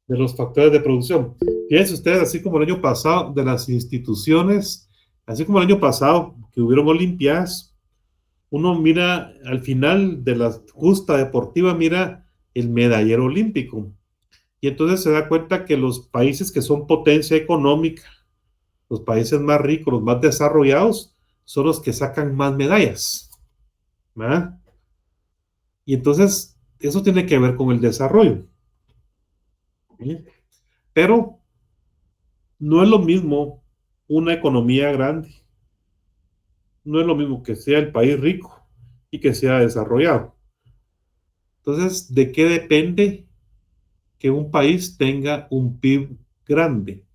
De los factores de producción. Fíjense ustedes, así como el año pasado, de las instituciones, así como el año pasado, que hubieron olimpiadas, uno mira al final de la justa deportiva, mira el medallero olímpico. Y entonces se da cuenta que los países que son potencia económica, los países más ricos, los más desarrollados, son los que sacan más medallas. ¿Verdad? Y entonces, eso tiene que ver con el desarrollo. ¿Sí? Pero no es lo mismo una economía grande. No es lo mismo que sea el país rico y que sea desarrollado. Entonces, ¿de qué depende que un país tenga un PIB grande?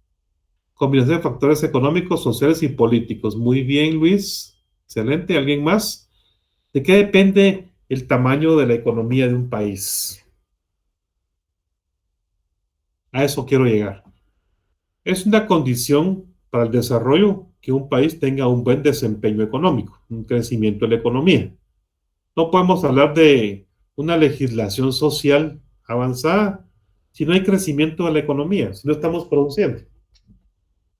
Combinación de factores económicos, sociales y políticos. Muy bien, Luis. Excelente. ¿Alguien más? ¿De qué depende el tamaño de la economía de un país? A eso quiero llegar. Es una condición para el desarrollo que un país tenga un buen desempeño económico, un crecimiento de la economía. No podemos hablar de una legislación social avanzada si no hay crecimiento de la economía, si no estamos produciendo.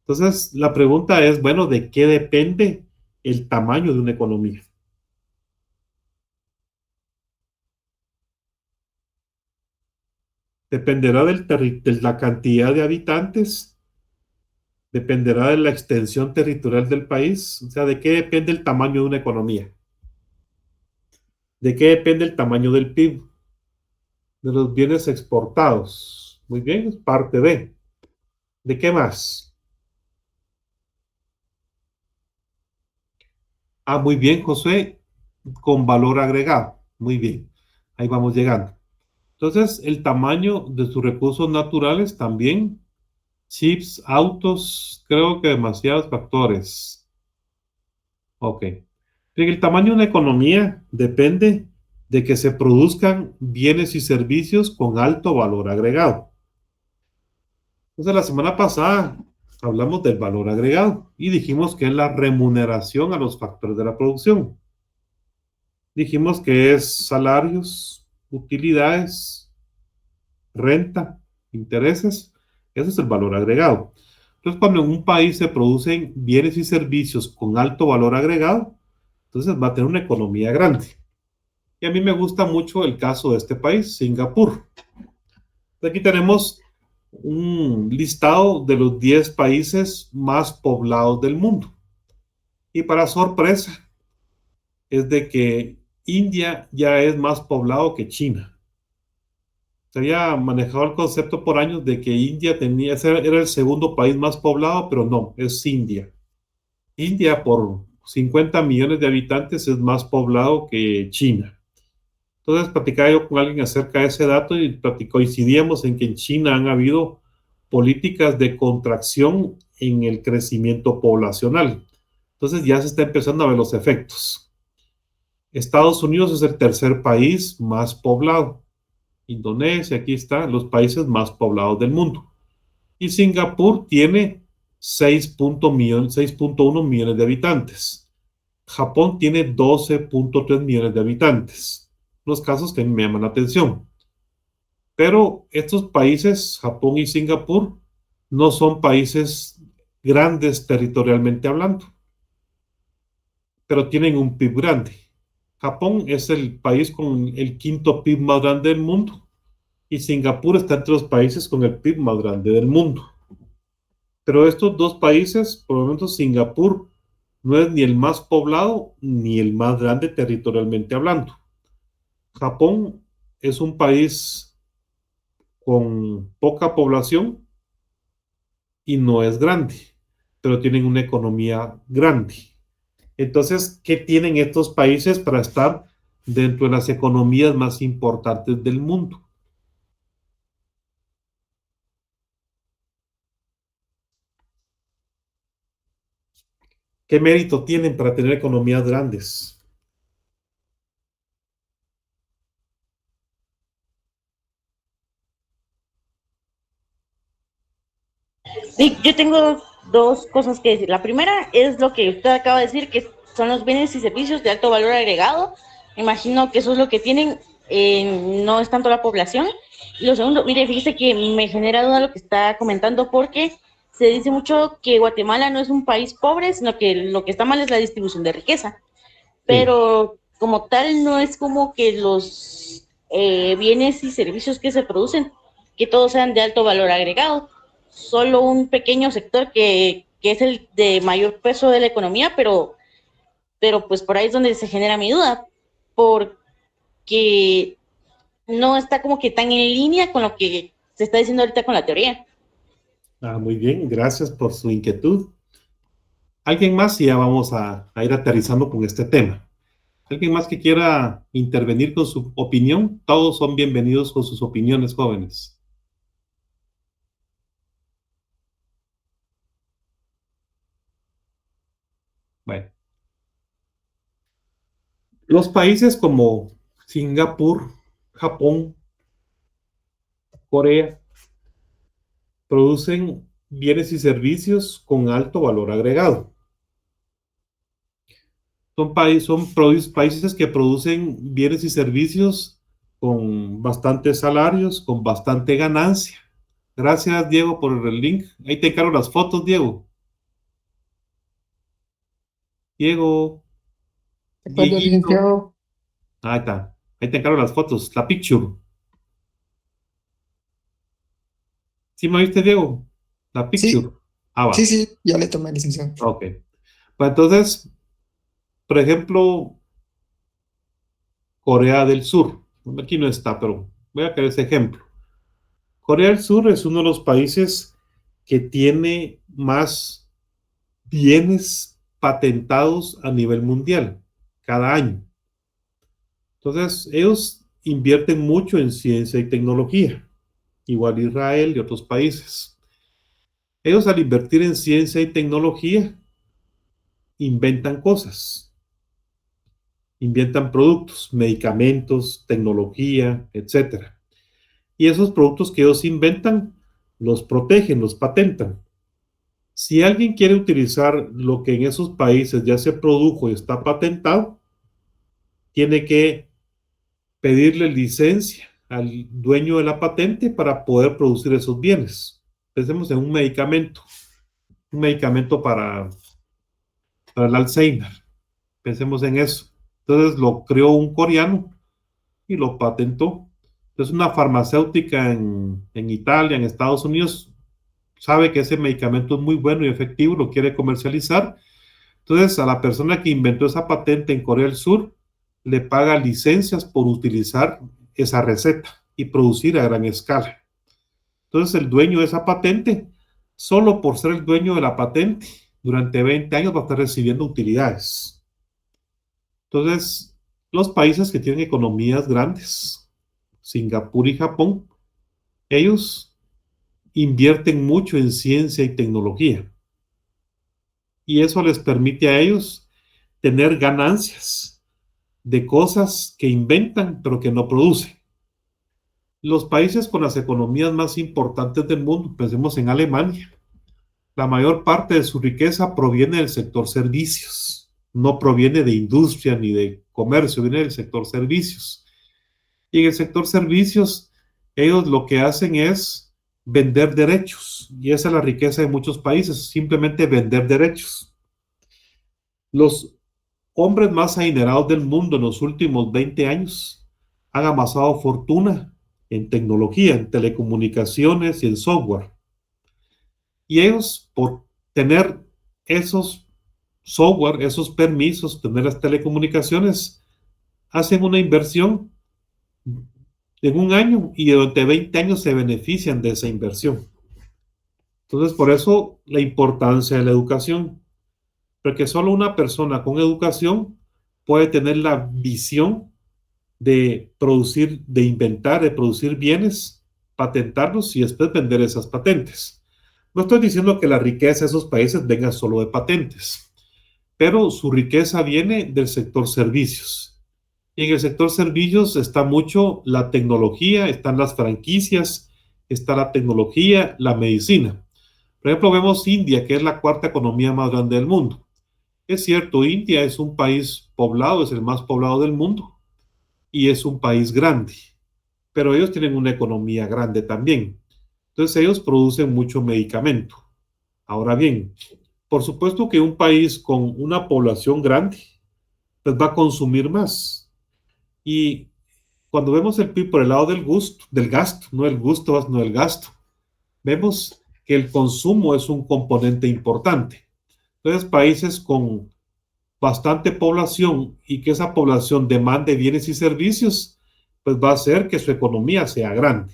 Entonces, la pregunta es, bueno, ¿de qué depende el tamaño de una economía? Dependerá de la cantidad de habitantes, dependerá de la extensión territorial del país, o sea, ¿de qué depende el tamaño de una economía? ¿De qué depende el tamaño del PIB? De los bienes exportados. Muy bien, es parte de. ¿De qué más? Ah, muy bien, José, con valor agregado. Muy bien, ahí vamos llegando. Entonces, el tamaño de sus recursos naturales también, chips, autos, creo que demasiados factores. Ok. El tamaño de una economía depende de que se produzcan bienes y servicios con alto valor agregado. Entonces, la semana pasada hablamos del valor agregado y dijimos que es la remuneración a los factores de la producción. Dijimos que es salarios, utilidades, renta, intereses. Ese es el valor agregado. Entonces, cuando en un país se producen bienes y servicios con alto valor agregado, entonces va a tener una economía grande. Y a mí me gusta mucho el caso de este país, Singapur. Aquí tenemos un listado de los 10 países más poblados del mundo. Y para sorpresa, es de que India ya es más poblado que China. Se había manejado el concepto por años de que India era el segundo país más poblado, pero no, es India. India por 50 millones de habitantes es más poblado que China. Entonces platicaba yo con alguien acerca de ese dato y coincidíamos en que en China han habido políticas de contracción en el crecimiento poblacional. Entonces ya se está empezando a ver los efectos. Estados Unidos es el tercer país más poblado. Indonesia, aquí están los países más poblados del mundo. Y Singapur tiene 6.1 millones de habitantes. Japón tiene 12.3 millones de habitantes. Los casos que me llaman la atención. Pero estos países, Japón y Singapur, no son países grandes territorialmente hablando, pero tienen un PIB grande. Japón es el país con el quinto PIB más grande del mundo y Singapur está entre los países con el PIB más grande del mundo. Pero estos dos países, por lo menos Singapur, no es ni el más poblado ni el más grande territorialmente hablando. Japón es un país con poca población y no es grande, pero tienen una economía grande. Entonces, ¿qué tienen estos países para estar dentro de las economías más importantes del mundo? ¿Qué mérito tienen para tener economías grandes? Sí, yo tengo dos cosas que decir. La primera es lo que usted acaba de decir, que son los bienes y servicios de alto valor agregado. Me imagino que eso es lo que tienen, no es tanto la población. Y lo segundo, mire, fíjese que me genera duda lo que está comentando porque se dice mucho que Guatemala no es un país pobre, sino que lo que está mal es la distribución de riqueza. Pero como tal no es como que los bienes y servicios que se producen, que todos sean de alto valor agregado. Solo un pequeño sector que es el de mayor peso de la economía, pero pues por ahí es donde se genera mi duda, porque no está como que tan en línea con lo que se está diciendo ahorita con la teoría. Ah, muy bien, gracias por su inquietud. ¿Alguien más? Y ya vamos a ir aterrizando con este tema. ¿Alguien más que quiera intervenir con su opinión? Todos son bienvenidos con sus opiniones, jóvenes. Bueno. Los países como Singapur, Japón, Corea, producen bienes y servicios con alto valor agregado. Son países que producen bienes y servicios con bastantes salarios, con bastante ganancia. Gracias, Diego, por el link. Ahí te encargo las fotos, Diego. Diego. Dieguito. Ahí está. Ahí te encargo las fotos, la picture. ¿Sí me oíste, Diego? La picture. Ah, va. Sí, ya le tomé, licenciado. Ok. Pues entonces, por ejemplo, Corea del Sur. Aquí no está, pero voy a crear ese ejemplo. Corea del Sur es uno de los países que tiene más bienes patentados a nivel mundial cada año. Entonces, ellos invierten mucho en ciencia y tecnología, igual Israel y otros países. Ellos al invertir en ciencia y tecnología, inventan cosas, inventan productos, medicamentos, tecnología, etcétera. Y esos productos que ellos inventan, los protegen, los patentan. Si alguien quiere utilizar lo que en esos países ya se produjo y está patentado, tiene que pedirle licencia al dueño de la patente para poder producir esos bienes. Pensemos en un medicamento para el Alzheimer. Pensemos en eso. Entonces lo creó un coreano y lo patentó. Entonces una farmacéutica en Italia, en Estados Unidos, sabe que ese medicamento es muy bueno y efectivo, lo quiere comercializar. Entonces a la persona que inventó esa patente en Corea del Sur, le paga licencias por utilizar esa receta y producir a gran escala. Entonces el dueño de esa patente, solo por ser el dueño de la patente, durante 20 años va a estar recibiendo utilidades. Entonces, los países que tienen economías grandes, Singapur y Japón, ellos invierten mucho en ciencia y tecnología. Y eso les permite a ellos tener ganancias de cosas que inventan pero que no producen. Los países con las economías más importantes del mundo, pensemos en Alemania, la mayor parte de su riqueza proviene del sector servicios, no proviene de industria ni de comercio, viene del sector servicios. Y en el sector servicios, ellos lo que hacen es vender derechos, y esa es la riqueza de muchos países, simplemente vender derechos. Los hombres más adinerados del mundo en los últimos 20 años han amasado fortuna en tecnología, en telecomunicaciones y en software. Y ellos, por tener esos software, esos permisos, tener las telecomunicaciones, hacen una inversión en un año y durante 20 años se benefician de esa inversión. Entonces, por eso la importancia de la educación, porque solo una persona con educación puede tener la visión de producir, de inventar, de producir bienes, patentarlos y después vender esas patentes. No estoy diciendo que la riqueza de esos países venga solo de patentes, pero su riqueza viene del sector servicios. Y en el sector servicios está mucho la tecnología, están las franquicias, está la tecnología, la medicina. Por ejemplo, vemos India, que es la cuarta economía más grande del mundo. Es cierto, India es un país poblado, es el más poblado del mundo, y es un país grande, pero ellos tienen una economía grande también. Entonces ellos producen mucho medicamento. Ahora bien, por supuesto que un país con una población grande, pues va a consumir más. Y cuando vemos el PIB por el lado del gasto, no el gusto, no el gasto, vemos que el consumo es un componente importante. Entonces, países con bastante población y que esa población demande bienes y servicios, pues va a hacer que su economía sea grande.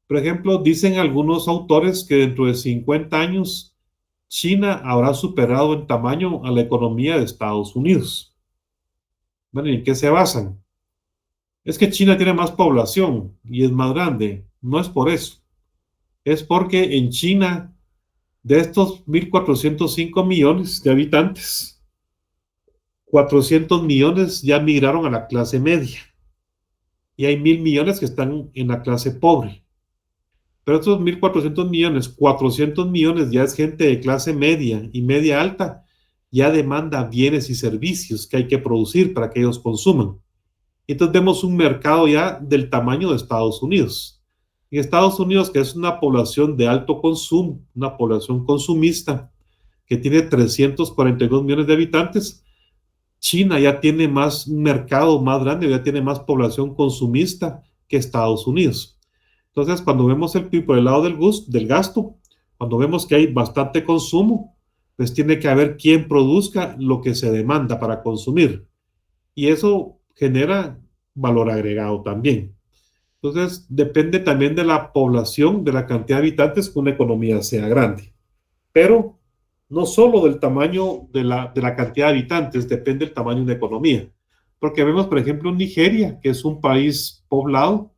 Por ejemplo, dicen algunos autores que dentro de 50 años China habrá superado en tamaño a la economía de Estados Unidos. Bueno, ¿y en qué se basan? Es que China tiene más población y es más grande. No es por eso. Es porque en China, de estos 1.405 millones de habitantes, 400 millones ya migraron a la clase media. Y hay 1.000 millones que están en la clase pobre. Pero estos 1.400 millones, 400 millones ya es gente de clase media y media alta, ya demanda bienes y servicios que hay que producir para que ellos consuman. Entonces vemos un mercado ya del tamaño de Estados Unidos. En Estados Unidos, que es una población de alto consumo, una población consumista, que tiene 342 millones de habitantes, China ya tiene un mercado más grande, ya tiene más población consumista que Estados Unidos. Entonces, cuando vemos el PIB por el lado del gasto, cuando vemos que hay bastante consumo, pues tiene que haber quien produzca lo que se demanda para consumir. Y eso genera valor agregado también. Entonces, depende también de la población, de la cantidad de habitantes que una economía sea grande. Pero no solo del tamaño de la cantidad de habitantes, depende del tamaño de una economía. Porque vemos, por ejemplo, Nigeria, que es un país poblado,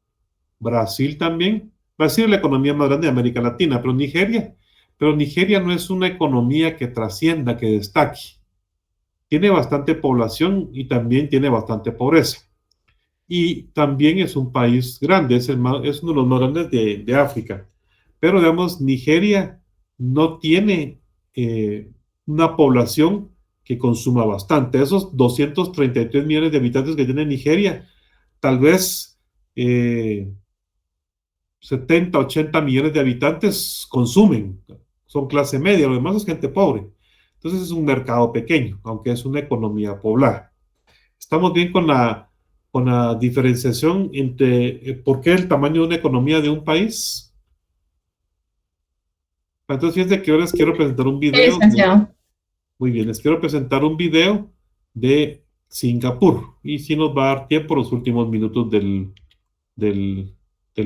Brasil también. Brasil es la economía más grande de América Latina, pero Nigeria no es una economía que trascienda, que destaque. Tiene bastante población y también tiene bastante pobreza. Y también es un país grande, es uno de los más grandes de África. Pero, digamos, Nigeria no tiene una población que consuma bastante. Esos 233 millones de habitantes que tiene Nigeria, tal vez 70, 80 millones de habitantes consumen, son clase media, lo demás es gente pobre. Entonces es un mercado pequeño, aunque es una economía poblada. Estamos bien con la diferenciación entre por qué el tamaño de una economía de un país. Entonces, fíjense que ahora les quiero presentar un video. Muy bien, les quiero presentar un video de Singapur. Y si nos va a dar tiempo los últimos minutos del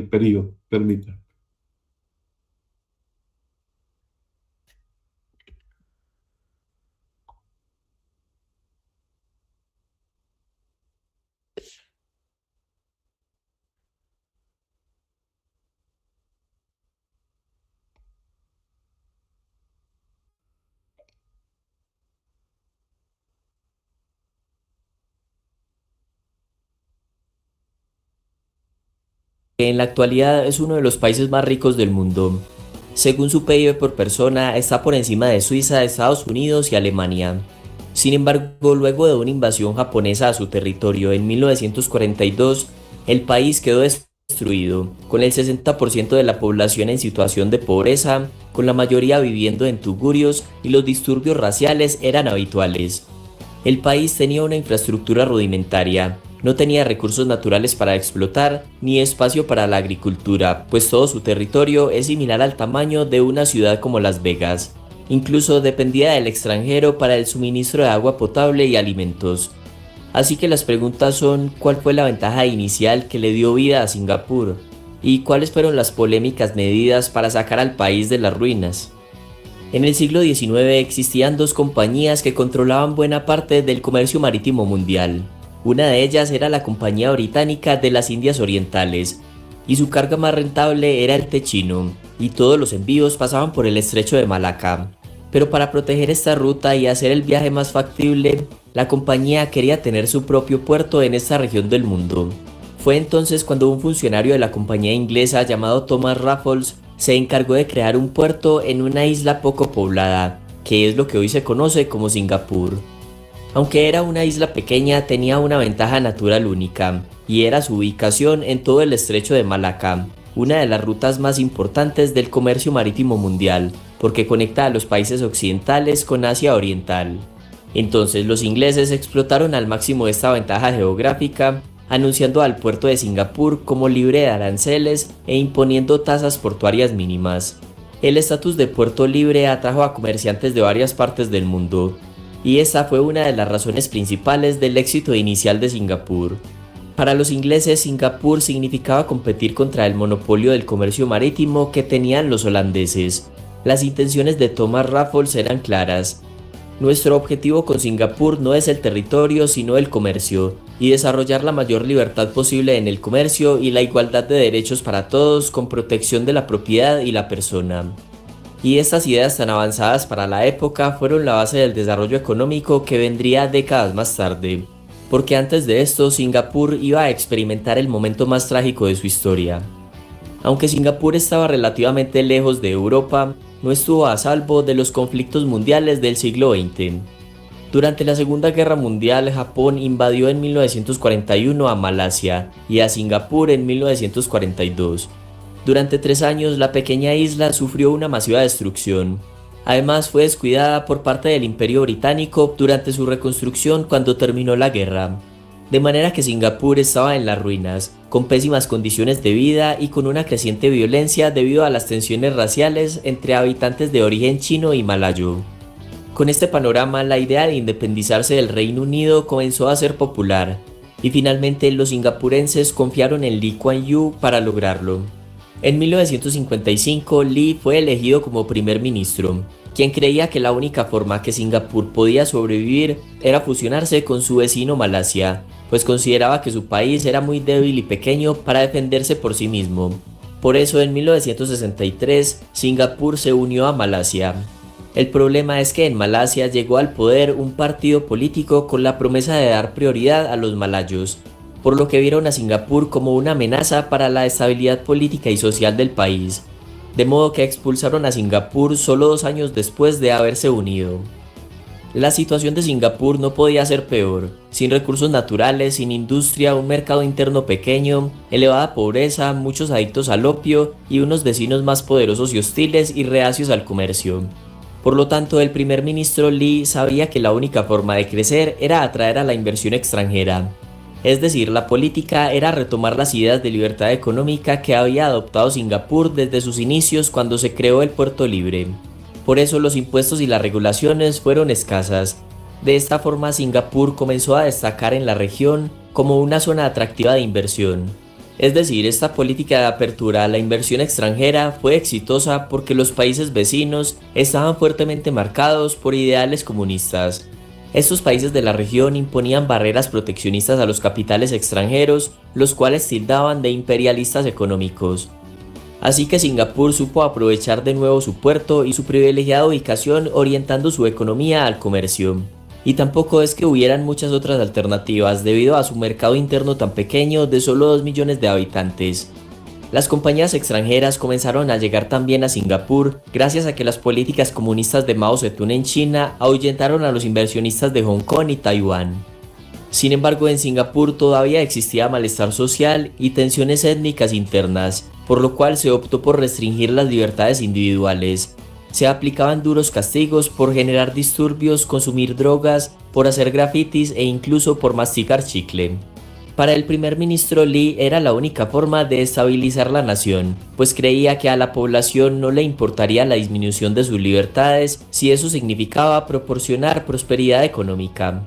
periodo. Permita. En la actualidad es uno de los países más ricos del mundo. Según su PIB por persona, está por encima de Suiza, Estados Unidos y Alemania. Sin embargo, luego de una invasión japonesa a su territorio en 1942, el país quedó destruido, con el 60% de la población en situación de pobreza, con la mayoría viviendo en tugurios y los disturbios raciales eran habituales. El país tenía una infraestructura rudimentaria, no tenía recursos naturales para explotar ni espacio para la agricultura, pues todo su territorio es similar al tamaño de una ciudad como Las Vegas. Incluso dependía del extranjero para el suministro de agua potable y alimentos. Así que las preguntas son: ¿cuál fue la ventaja inicial que le dio vida a Singapur? ¿Y cuáles fueron las polémicas medidas para sacar al país de las ruinas? En el siglo XIX existían dos compañías que controlaban buena parte del comercio marítimo mundial. Una de ellas era la Compañía Británica de las Indias Orientales, y su carga más rentable era el té chino, y todos los envíos pasaban por el estrecho de Malaca. Pero para proteger esta ruta y hacer el viaje más factible, la compañía quería tener su propio puerto en esta región del mundo. Fue entonces cuando un funcionario de la compañía inglesa llamado Thomas Raffles se encargó de crear un puerto en una isla poco poblada, que es lo que hoy se conoce como Singapur. Aunque era una isla pequeña, tenía una ventaja natural única, y era su ubicación en todo el estrecho de Malaca, una de las rutas más importantes del comercio marítimo mundial, porque conecta a los países occidentales con Asia Oriental. Entonces los ingleses explotaron al máximo esta ventaja geográfica, anunciando al puerto de Singapur como libre de aranceles e imponiendo tasas portuarias mínimas. El estatus de puerto libre atrajo a comerciantes de varias partes del mundo, y esa fue una de las razones principales del éxito inicial de Singapur. Para los ingleses, Singapur significaba competir contra el monopolio del comercio marítimo que tenían los holandeses. Las intenciones de Thomas Raffles eran claras. Nuestro objetivo con Singapur no es el territorio, sino el comercio, y desarrollar la mayor libertad posible en el comercio y la igualdad de derechos para todos con protección de la propiedad y la persona. Y estas ideas tan avanzadas para la época fueron la base del desarrollo económico que vendría décadas más tarde, porque antes de esto Singapur iba a experimentar el momento más trágico de su historia. Aunque Singapur estaba relativamente lejos de Europa, no estuvo a salvo de los conflictos mundiales del siglo XX. Durante la Segunda Guerra Mundial, Japón invadió en 1941 a Malasia y a Singapur en 1942. Durante 3 años, la pequeña isla sufrió una masiva destrucción. Además, fue descuidada por parte del Imperio Británico durante su reconstrucción cuando terminó la guerra. de manera que Singapur estaba en las ruinas, con pésimas condiciones de vida y con una creciente violencia debido a las tensiones raciales entre habitantes de origen chino y malayo. Con este panorama, la idea de independizarse del Reino Unido comenzó a ser popular, y finalmente los singapurenses confiaron en Lee Kuan Yew para lograrlo. En 1955, Lee fue elegido como primer ministro, quien creía que la única forma que Singapur podía sobrevivir era fusionarse con su vecino Malasia, pues consideraba que su país era muy débil y pequeño para defenderse por sí mismo. Por eso en 1963, Singapur se unió a Malasia. El problema es que en Malasia llegó al poder un partido político con la promesa de dar prioridad a los malayos, por lo que vieron a Singapur como una amenaza para la estabilidad política y social del país, de modo que expulsaron a Singapur solo 2 años después de haberse unido. La situación de Singapur no podía ser peor, sin recursos naturales, sin industria, un mercado interno pequeño, elevada pobreza, muchos adictos al opio y unos vecinos más poderosos y hostiles y reacios al comercio. Por lo tanto, el primer ministro Lee sabía que la única forma de crecer era atraer a la inversión extranjera. Es decir, la política era retomar las ideas de libertad económica que había adoptado Singapur desde sus inicios cuando se creó el puerto libre. Por eso los impuestos y las regulaciones fueron escasas. De esta forma, Singapur comenzó a destacar en la región como una zona atractiva de inversión. Es decir, esta política de apertura a la inversión extranjera fue exitosa porque los países vecinos estaban fuertemente marcados por ideales comunistas. Estos países de la región imponían barreras proteccionistas a los capitales extranjeros, los cuales tildaban de imperialistas económicos. Así que Singapur supo aprovechar de nuevo su puerto y su privilegiada ubicación orientando su economía al comercio. Y tampoco es que hubieran muchas otras alternativas debido a su mercado interno tan pequeño de solo 2 millones de habitantes. Las compañías extranjeras comenzaron a llegar también a Singapur gracias a que las políticas comunistas de Mao Zedong en China ahuyentaron a los inversionistas de Hong Kong y Taiwán. Sin embargo, en Singapur todavía existía malestar social y tensiones étnicas internas, por lo cual se optó por restringir las libertades individuales. Se aplicaban duros castigos por generar disturbios, consumir drogas, por hacer grafitis e incluso por masticar chicle. Para el primer ministro Lee era la única forma de estabilizar la nación, pues creía que a la población no le importaría la disminución de sus libertades si eso significaba proporcionar prosperidad económica.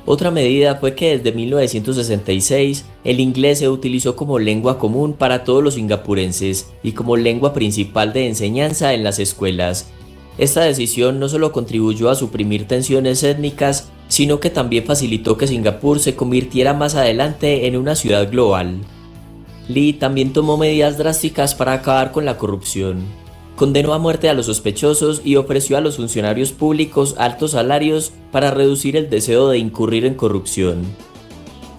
Otra medida fue que desde 1966 el inglés se utilizó como lengua común para todos los singapurenses y como lengua principal de enseñanza en las escuelas. Esta decisión no solo contribuyó a suprimir tensiones étnicas, sino que también facilitó que Singapur se convirtiera más adelante en una ciudad global. Lee también tomó medidas drásticas para acabar con la corrupción. Condenó a muerte a los sospechosos y ofreció a los funcionarios públicos altos salarios para reducir el deseo de incurrir en corrupción.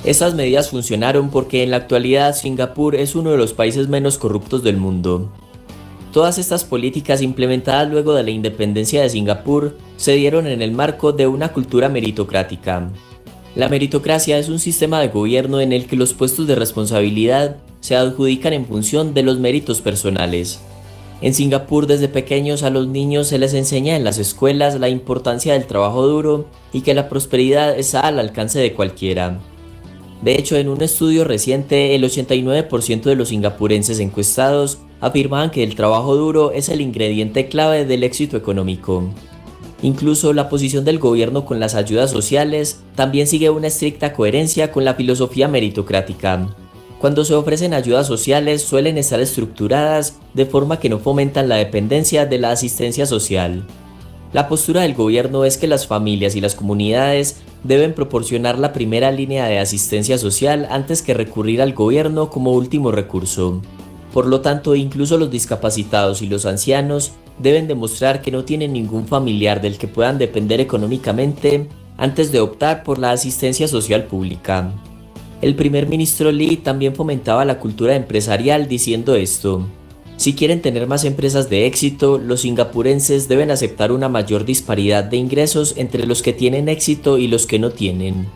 Estas medidas funcionaron porque en la actualidad Singapur es uno de los países menos corruptos del mundo. Todas estas políticas implementadas luego de la independencia de Singapur se dieron en el marco de una cultura meritocrática. La meritocracia es un sistema de gobierno en el que los puestos de responsabilidad se adjudican en función de los méritos personales. En Singapur, desde pequeños a los niños se les enseña en las escuelas la importancia del trabajo duro y que la prosperidad está al alcance de cualquiera. De hecho, en un estudio reciente, el 89% de los singapurenses encuestados afirmaban que el trabajo duro es el ingrediente clave del éxito económico. Incluso la posición del gobierno con las ayudas sociales también sigue una estricta coherencia con la filosofía meritocrática. Cuando se ofrecen ayudas sociales suelen estar estructuradas de forma que no fomentan la dependencia de la asistencia social. La postura del gobierno es que las familias y las comunidades deben proporcionar la primera línea de asistencia social antes que recurrir al gobierno como último recurso. Por lo tanto, incluso los discapacitados y los ancianos deben demostrar que no tienen ningún familiar del que puedan depender económicamente antes de optar por la asistencia social pública. El primer ministro Lee también fomentaba la cultura empresarial diciendo esto: si quieren tener más empresas de éxito, los singapurenses deben aceptar una mayor disparidad de ingresos entre los que tienen éxito y los que no tienen.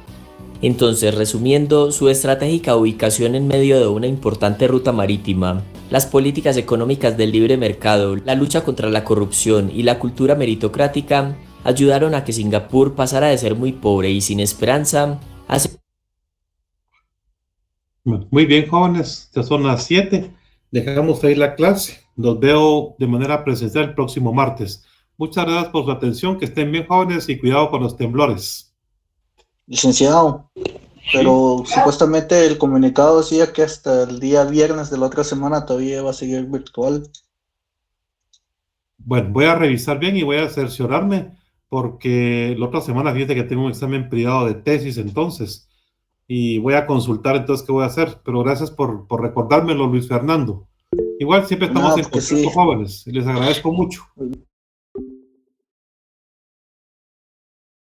Entonces, resumiendo, su estratégica ubicación en medio de una importante ruta marítima, las políticas económicas del libre mercado, la lucha contra la corrupción y la cultura meritocrática ayudaron a que Singapur pasara de ser muy pobre y sin esperanza a ser Bueno, muy bien, jóvenes, ya son las 7. Dejamos ahí la clase. Los veo de manera presencial el próximo martes. Muchas gracias por su atención. Que estén bien, jóvenes, y cuidado con los temblores. Licenciado, pero supuestamente el comunicado decía que hasta el día viernes de la otra semana todavía va a seguir virtual. Bueno, voy a revisar bien y voy a cerciorarme, porque la otra semana, fíjate que tengo un examen privado de tesis entonces, y voy a consultar entonces qué voy a hacer, pero gracias por recordármelo, Luis Fernando. Igual siempre estamos en contacto, jóvenes, y les agradezco mucho.